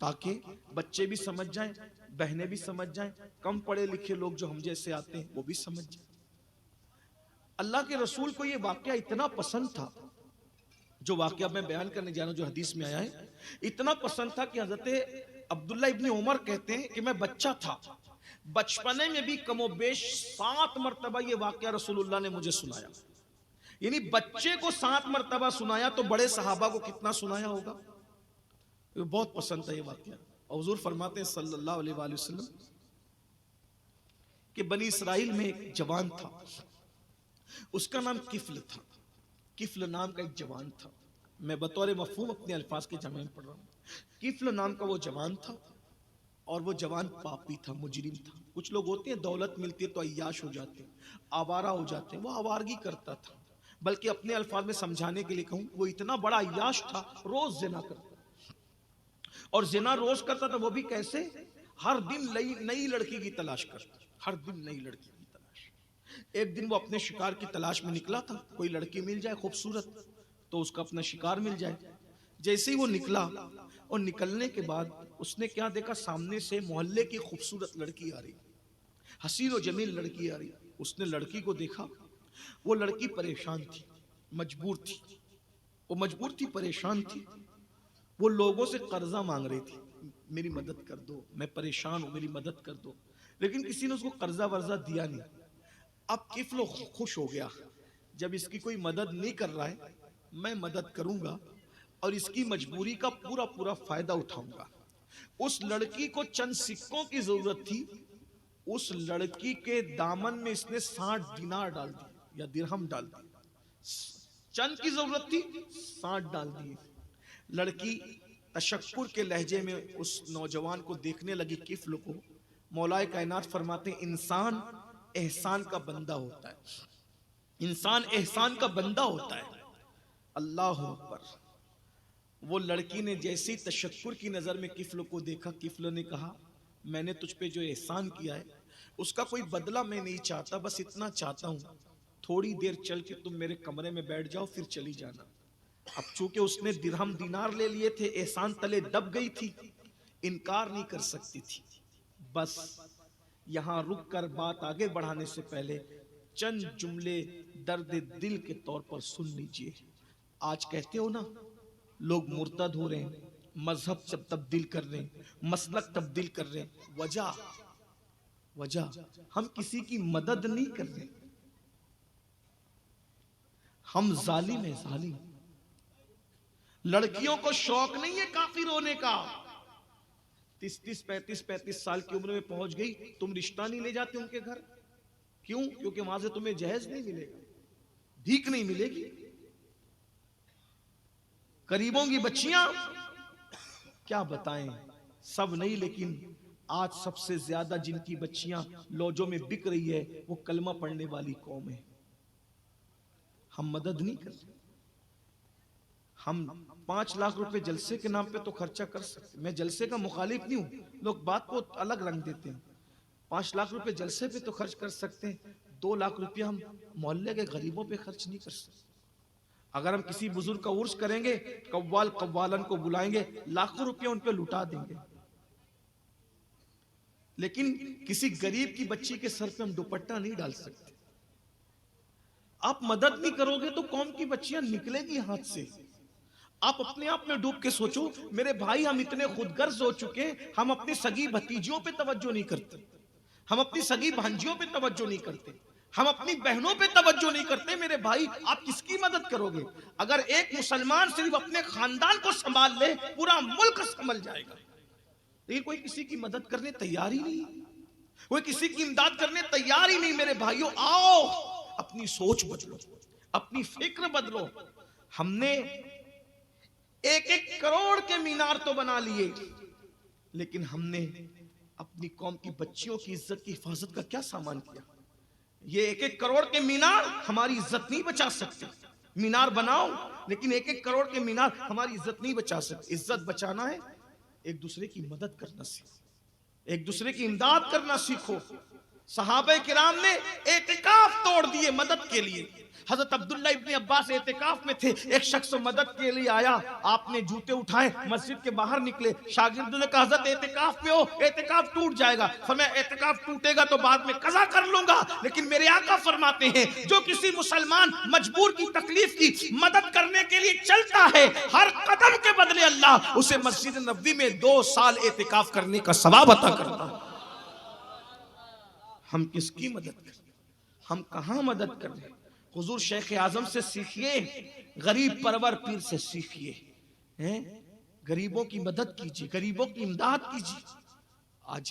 ताकि बच्चे भी समझ जाएं, बहनें भी समझ जाएं, कम पढ़े लिखे लोग जो हम जैसे आते हैं वो भी समझ जाएं। अल्लाह के रसूल को ये वाकया इतना पसंद था, जो वाकया मैं बयान करने जा रहा हूं, जो हदीस में आया है, इतना पसंद था कि हजरत अब्दुल्ला इब्न उमर कहते हैं कि मैं बच्चा था, बचपने में भी कमोबेश 7 मरतबा ये वाकया रसूलुल्लाह ने मुझे सुनाया। यानी बच्चे को 7 मरतबा सुनाया तो बड़े सहाबा को कितना सुनाया होगा। तो बहुत पसंद था ये वाकया। और हुजूर फरमाते हैं सल्लल्लाहु अलैहि वसल्लम कि बनी इसराइल में एक जवान था, उसका नाम किफ्ल था। किफ्ल नाम का एक जवान था। मैं बतौर मफहूम अपने अल्फाज के जमे में पढ़ रहा हूँ। किफ्ल नाम का वो जवान था और वो जवान पापी था, मुजरिम था। कुछ लोग होते हैं दौलत मिलती है तो अय्याश हो जाते हैं, आवारा हो जाते हैं। वो आवारगी करता था, बल्कि अपने अल्फाज में समझाने के लिए कहूं, वो इतना बड़ा अय्याश था, रोज जिना करता। और जिना रोज करता था, वो भी कैसे? हर दिन नई लड़की की तलाश करता, हर दिन नई लड़की की तलाश। एक दिन वो अपने शिकार की तलाश में निकला था, कोई लड़की मिल जाए खूबसूरत तो उसका अपना शिकार मिल जाए। जैसे ही वो निकला और निकलने के बाद उसने क्या देखा, सामने से मोहल्ले की खूबसूरत लड़की आ रही, हसीन और जमील लड़की आ रही। उसने लड़की को देखा, वो लड़की परेशान थी, मजबूर थी। वो मजबूर थी, परेशान थी। वो लोगों से कर्जा मांग रही थी, मेरी मदद कर दो, मैं परेशान हूं, मेरी मदद कर दो। लेकिन किसी ने उसको कर्जा वर्जा दिया नहीं। अब किफ्ल खुश हो गया, जब इसकी कोई मदद नहीं कर रहा है, मैं मदद करूंगा और इसकी मजबूरी का पूरा पूरा फायदा उठाऊंगा। उस लड़की को चंद सिक्कों की जरूरत थी। उस लड़की के दामन में इसने 60 दिनार डाल दिए या दिरहम डाल दिए। चंद की जरूरत थी, 60 डाल दिए। लड़की तशक्कुर के लहजे में उस नौजवान को देखने लगी, किफ्ल को। मौलाए कायनात फरमाते हैं, इंसान एहसान का बंदा होता है, इंसान एहसान का बंदा होता है। अल्लाह अकबर। वो लड़की ने जैसे ही तशक्कुर की नजर में किफ्ल को देखा, किफ्ल ने कहा, मैंने तुझ पे जो एहसान किया है उसका कोई बदला मैं नहीं चाहता, बस इतना चाहता हूं थोड़ी देर चल के तुम मेरे कमरे में बैठ जाओ, फिर चली जाना। अब चूंकि उसने दिरहम दिनार ले लिए थे, एहसान तले दब गई थी, इनकार नहीं कर सकती थी। बस यहां रुक कर बात आगे बढ़ाने से पहले चंद जुमले दर्द दिल के तौर पर सुन लीजिए। आज कहते हो ना, लोग मुर्तद हो रहे हैं, मजहब सब तब्दील कर रहे हैं, मसलक तब्दील कर रहे हैं। वजह हम किसी की मदद नहीं कर रहे, हम जालिम हैं, जालिम। लड़कियों को शौक नहीं है काफिर होने का। 30-30, 35-35 साल की उम्र में पहुंच गई, तुम रिश्ता नहीं ले जाते उनके घर। क्यों? क्योंकि वहां से तुम्हें जहेज नहीं मिलेगा, भीख नहीं मिलेगी। करीबों की बच्चियां क्या बताएं, सब नहीं, लेकिन आज सबसे ज्यादा जिनकी बच्चियां लॉजों में बिक रही है वो कलमा पढ़ने वाली कौम है। हम मदद नहीं कर रहे। हम 5 लाख रुपए जलसे के नाम पे तो खर्चा कर सकते। मैं जलसे का मुखालिफ नहीं हूं, लोग बात को अलग रंग देते हैं। 5 लाख रुपए जलसे पे तो खर्च कर सकते हैं, 2 लाख रुपया हम मोहल्ले के गरीबों पे खर्च नहीं कर सकते। अगर हम किसी बुजुर्ग का उर्स करेंगे, कव्वाल कव्वालन को बुलाएंगे, लाखों रुपया उन पे लुटा देंगे। लेकिन किसी गरीब की बच्ची के सर पे हम दुपट्टा नहीं डाल सकते। आप मदद नहीं करोगे तो कौम की बच्चियां निकलेगी हाथ से। आप अपने आप में डूब के सोचो, मेरे भाई, हम इतने खुदगर्ज हो चुके, हम अपनी सगी भतीजियों पे तवज्जो नहीं करते, हम अपनी सगी भांजियों पे तवज्जो नहीं करते, हम अपनी बहनों पे तवज्जो नहीं करते। मेरे भाई, आप किसकी मदद करोगे? अगर एक मुसलमान सिर्फ अपने खानदान को संभाल ले, पूरा मुल्क संभल जाएगा। लेकिन कोई किसी की मदद करने तैयार ही नहीं, कोई किसी की इमदाद करने तैयार ही नहीं। मेरे भाइयों, आओ अपनी सोच बदलो, अपनी फिक्र बदलो। हमने 1-1 करोड़ के मीनार तो बना लिए, लेकिन हमने अपनी कौम की बच्चियों की इज्जत की हिफाजत का क्या सामान किया? ये 1-1 करोड़ के मीनार हमारी इज्जत नहीं बचा सकते। मीनार बनाओ, लेकिन 1-1 करोड़ के मीनार हमारी इज्जत नहीं बचा सकते। इज्जत बचाना है, एक दूसरे की मदद करना सीखो, एक दूसरे की इमदाद करना सीखो। सहाबे किराम ने एतिकाफ तोड़ दिए मदद के लिए। हजरत अब्दुल्ला इब्ने अब्बास एतिकाफ में थे, एक शख्स मदद के लिए आया, आपने जूते उठाए, मस्जिद के बाहर निकले, शागिर्दों ने कहा हजरत एतिकाफ में हो, एतिकाफ टूट जाएगा। फरमाया एतिकाफ टूटेगा तो बाद में कज़ा कर लूंगा, लेकिन मेरे आका फरमाते हैं जो किसी मुसलमान मजबूर की तकलीफ की मदद करने के लिए चलता है, हर कदम के बदले अल्लाह उसे मस्जिद नबवी में 2 साल एतिकाफ करने का सवाब अता करता है। हम किसकी मदद करें, हम कहां मदद कर रहे हैं? हुजूर शेख आजम से सीखिए, गरीब परवर पीर से सीखिए, हैं? गरीबों की मदद कीजिए, गरीबों की इमदाद कीजिए। आज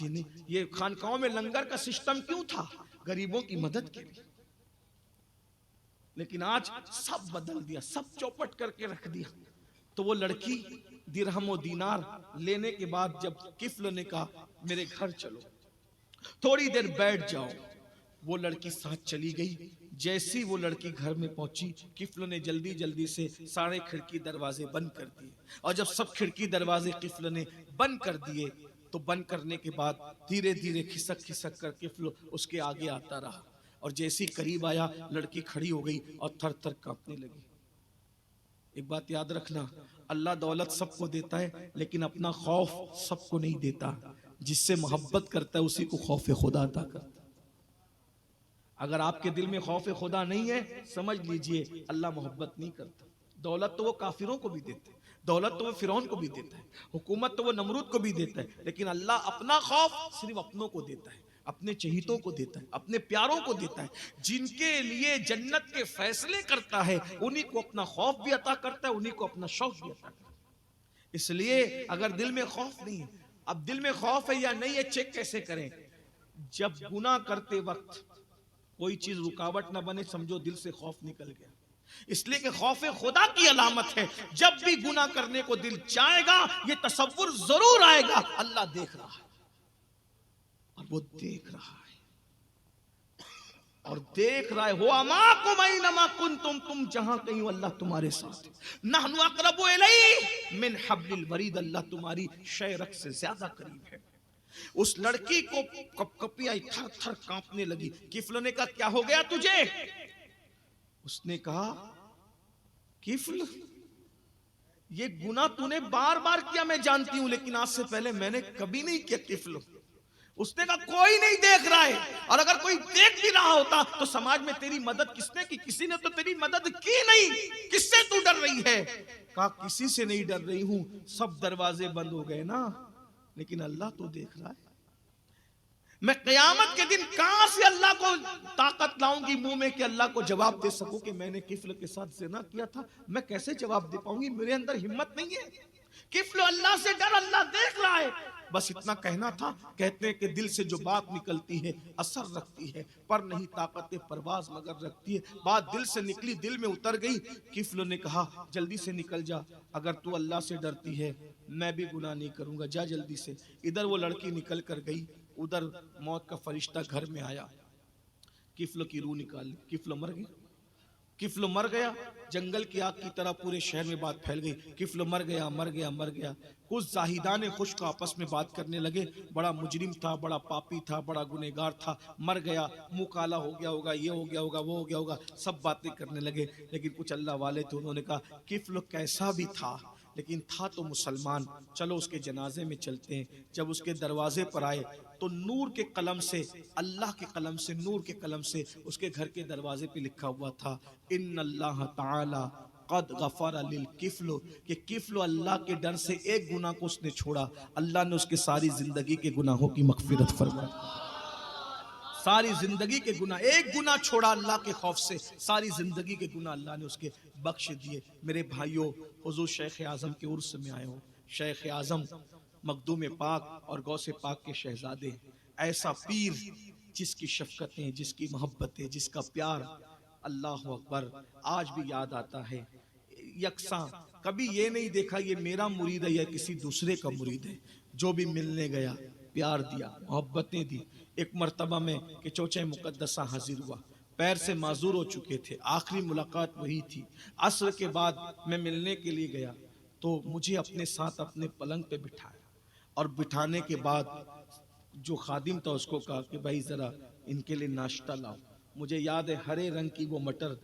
ये खानकाहों में लंगर का सिस्टम क्यों था? गरीबों की मदद के लिए। लेकिन आज सब बदल दिया, सब चौपट करके रख दिया। तो वो लड़की दिरहम और दीनार लेने के बाद जब किफ्ल ने कहा मेरे घर चलो, थोड़ी देर बैठ जाओ, वो लड़की साथ चली गई। जैसी वो लड़की घर में पहुंची, किफ्ल ने जल्दी जल्दी से सारे खिड़की दरवाजे बंद कर दिए। और जब सब खिड़की दरवाजे किफ्ल ने बंद कर दिए तो बंद करने के बाद धीरे धीरे खिसक खिसक कर किफ्ल उसके आगे आता रहा। और जैसी करीब आया, लड़की खड़ी हो गई और थर थर कांपने लगी। एक बात याद रखना, अल्लाह दौलत सबको देता है, लेकिन अपना खौफ सबको नहीं देता। जिससे मोहब्बत करता है उसी को खौफ खुदा अता करता है। अगर आपके दिल में खौफ खुदा नहीं है, समझ लीजिए अल्लाह मोहब्बत नहीं करता। दौलत तो वो काफिरों को भी देता है, दौलत तो वो फिरौन को भी देता है, हुकूमत तो वो नमरूद को भी देता है, लेकिन अल्लाह अपना खौफ सिर्फ अपनों को देता है, अपने चहीतों को देता है, अपने प्यारों को देता है। जिनके लिए जन्नत के फैसले करता है उन्हीं को अपना खौफ भी अता करता है, उन्हीं को अपना शौक भी अता करता है। इसलिए अगर दिल में खौफ नहीं है, अब दिल में खौफ है या नहीं है चेक कैसे करें? जब गुनाह करते वक्त कोई चीज रुकावट ना बने, समझो दिल से खौफ निकल गया। इसलिए कि खौफ खुदा की अलामत है, जब भी गुनाह करने को दिल चाहेगा ये तसव्वुर जरूर आएगा अल्लाह देख रहा है, और वो देख रहा है और देख रहा है। हो अमाकुम ऐनमा कुंतुम, तुम जहां कहीं हो अल्लाह तुम्हारे साथ। नहनु अक़रबु इलैहि मिन हब्लिल वरीद, अल्लाह तुम्हारी शयरक से ज्यादा करीब है। उस लड़की को कपकपी आई, थर थर कांपने लगी। किफ्ल ने कहा क्या हो गया तुझे? उसने कहा किफ्ल, ये गुनाह तूने बार बार किया मैं जानती हूं, लेकिन आज से पहले मैंने कभी नहीं किया किफ्ल। उसने कहा कोई नहीं देख रहा है, और अगर कोई देख भी रहा होता तो समाज में तेरी मदद किसने की? किसी ने तो तेरी मदद की नहीं, किससे तू डर रही है? कहा किसी से नहीं डर रही हूं, सब दरवाजे बंद हो गए ना, लेकिन अल्लाह तो देख रहा है। मैं क़यामत के दिन कहां से अल्लाह को ताकत लाऊंगी मुंह में कि अल्लाह को जवाब दे सकूं कि मैंने किफ्ल के साथ ज़िना किया था? मैं कैसे जवाब दे पाऊंगी? मेरे अंदर हिम्मत नहीं है। किफ्ल अल्लाह से डर, अल्लाह देख रहा है। बस इतना कहना था। कहते हैं कि दिल से जो बात निकलती है असर रखती है, पर नहीं ताकत परवाज मगर रखती है। बात दिल से निकली, दिल में उतर गई। किफ्ल ने कहा जल्दी से निकल जा, अगर तू अल्लाह से डरती है मैं भी गुनाह नहीं करूंगा, जा जल्दी से। इधर वो लड़की निकल कर गई, उधर मौत का फरिश्ता घर में आया, किफ्ल की रूह निकाल ली। किफ्ल मर गया, किफ्ल मर गया। जंगल की आग की तरह पूरे शहर में बात फैल गई, किफ्ल मर गया, मर गया, मर गया। कुछ जाहिदाने खुश को आपस में बात करने लगे, बड़ा मुजरिम था, बड़ा पापी था, बड़ा गुनहगार था, मर गया, मुंह काला हो गया होगा, ये हो गया होगा, वो हो गया होगा, सब बातें करने लगे। लेकिन कुछ अल्लाह वाले थे, उन्होंने कहा किफ्ल कैसा भी था लेकिन था तो मुसलमान, चलो उसके जनाजे में चलते हैं। जब उसके दरवाजे पर आए तो नूर के कलम से, अल्लाह के कलम से, नूर के कलम से उसके घर के दरवाजे पे लिखा हुआ था इन्नल्लाह ताला क़द गफ़र लिल किफ्ल, कि किफ्ल अल्लाह के डर से एक गुनाह को उसने छोड़ा, अल्लाह ने उसके सारी जिंदगी के गुनाहों की मग़फ़िरत फरमाई। सारी जिंदगी के गुनाह, एक गुनाह छोड़ा अल्लाह के खौफ से, सारी जिंदगी के गुनाह अल्लाह ने उसके बख्श दिए। मेरे भाइयों, हुजूर शेख आज़म के उर्स में आए हो। शेख आज़म मखदूम पाक और गौसे पाक के शहजादे, ऐसा पीर जिसकी शफकतें, जिसकी मोहब्बतें, जिसका प्यार, अल्लाह अकबर, आज भी याद आता है। यकसा कभी ये नहीं देखा ये मेरा मुरीद है या किसी दूसरे का मुरीद है। जो भी मिलने गया, प्यार दिया, मोहब्बतें दी। एक मर्तबा में कि चौचे मुकद्दसा हाजिर हुआ, पैर से माजूर हो चुके थे, आखिरी मुलाकात वही थी। असर के बाद मैं मिलने के लिए गया तो मुझे अपने साथ अपने पलंग पे बिठाया, और बिठाने के बाद जो खादिम था उसको कहा कि भाई ज़रा इनके लिए नाश्ता लाओ। मुझे याद है हरे रंग की वो मटर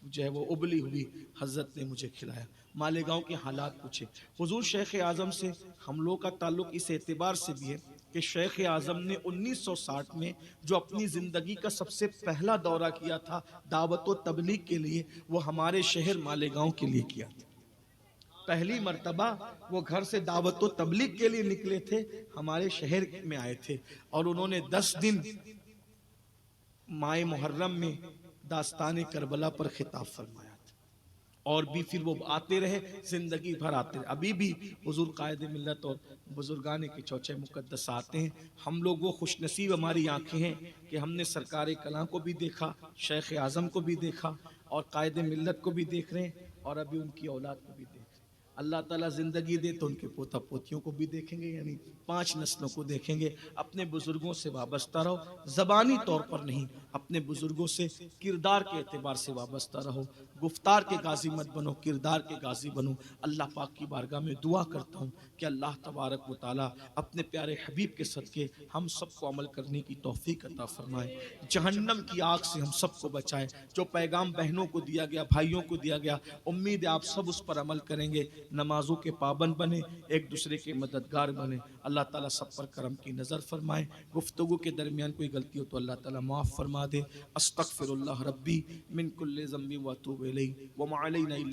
जो है वो उबली हुई हजरत ने मुझे खिलाया। मालेगांव के हालात पूछे। हुजूर शेख आज़म से हम लोग का ताल्लुक इस एतबार से भी है कि शेख आज़म ने 1960 में जो अपनी ज़िंदगी का सबसे पहला दौरा किया था दावत व तबलीग के लिए, वो हमारे शहर मालेगांव के लिए किया था। पहली मर्तबा वो घर से दावत व तबलीग के लिए निकले थे, हमारे शहर में आए थे और उन्होंने 10 दिन माए मुहर्रम में दास्तान करबला पर खिताब फरमाया था और भी फिर वो आते रहे, जिंदगी भर आते रहे। अभी भी हुजूर कायदे मिल्लत और बुजुर्गान के चौचे मुकद्दस आते हैं। हम लोग वो खुशनसीब हमारी आंखें हैं कि हमने सरकार कलां को भी देखा, शेख आज़म को भी देखा और कायदे मिल्लत को भी देख रहे हैं और अभी उनकी औलाद को भी देख रहे हैं। अल्लाह ताला जिंदगी दे तो उनके पोता पोतियों को भी देखेंगे, यानी 5 नस्लों को देखेंगे। अपने बुजुर्गों से वाबस्ता रहो, ज़बानी तौर पर नहीं, अपने बुजुर्गों से किरदार के एतबार से वाबस्ता रहो। गुफ्तार के गाजी मत बनो, किरदार के गाजी बनो। अल्लाह पाक की बारगाह में दुआ करता हूँ कि अल्लाह तबारक व तआला अपने प्यारे हबीब के सदके हम सबको अमल करने की तौफीक अता फरमाए, जहन्नम की आग से हम सबको बचाए। जो पैगाम बहनों को दिया गया, भाइयों को दिया गया, उम्मीद है आप सब उस पर अमल करेंगे, नमाजों के पाबंद बने, एक दूसरे के मददगार बने। अल्लाह ताला सब पर करम की नज़र फरमाए। गुफ्तगू के दरमियान कोई गलती हो तो अल्लाह ताला माफ़ फरमा दे। अस्तगफिरुल्लाह रब्बी मिन कुल्लि ज़म्बि व अतूबु इलैहि व मा अलैना इल्ला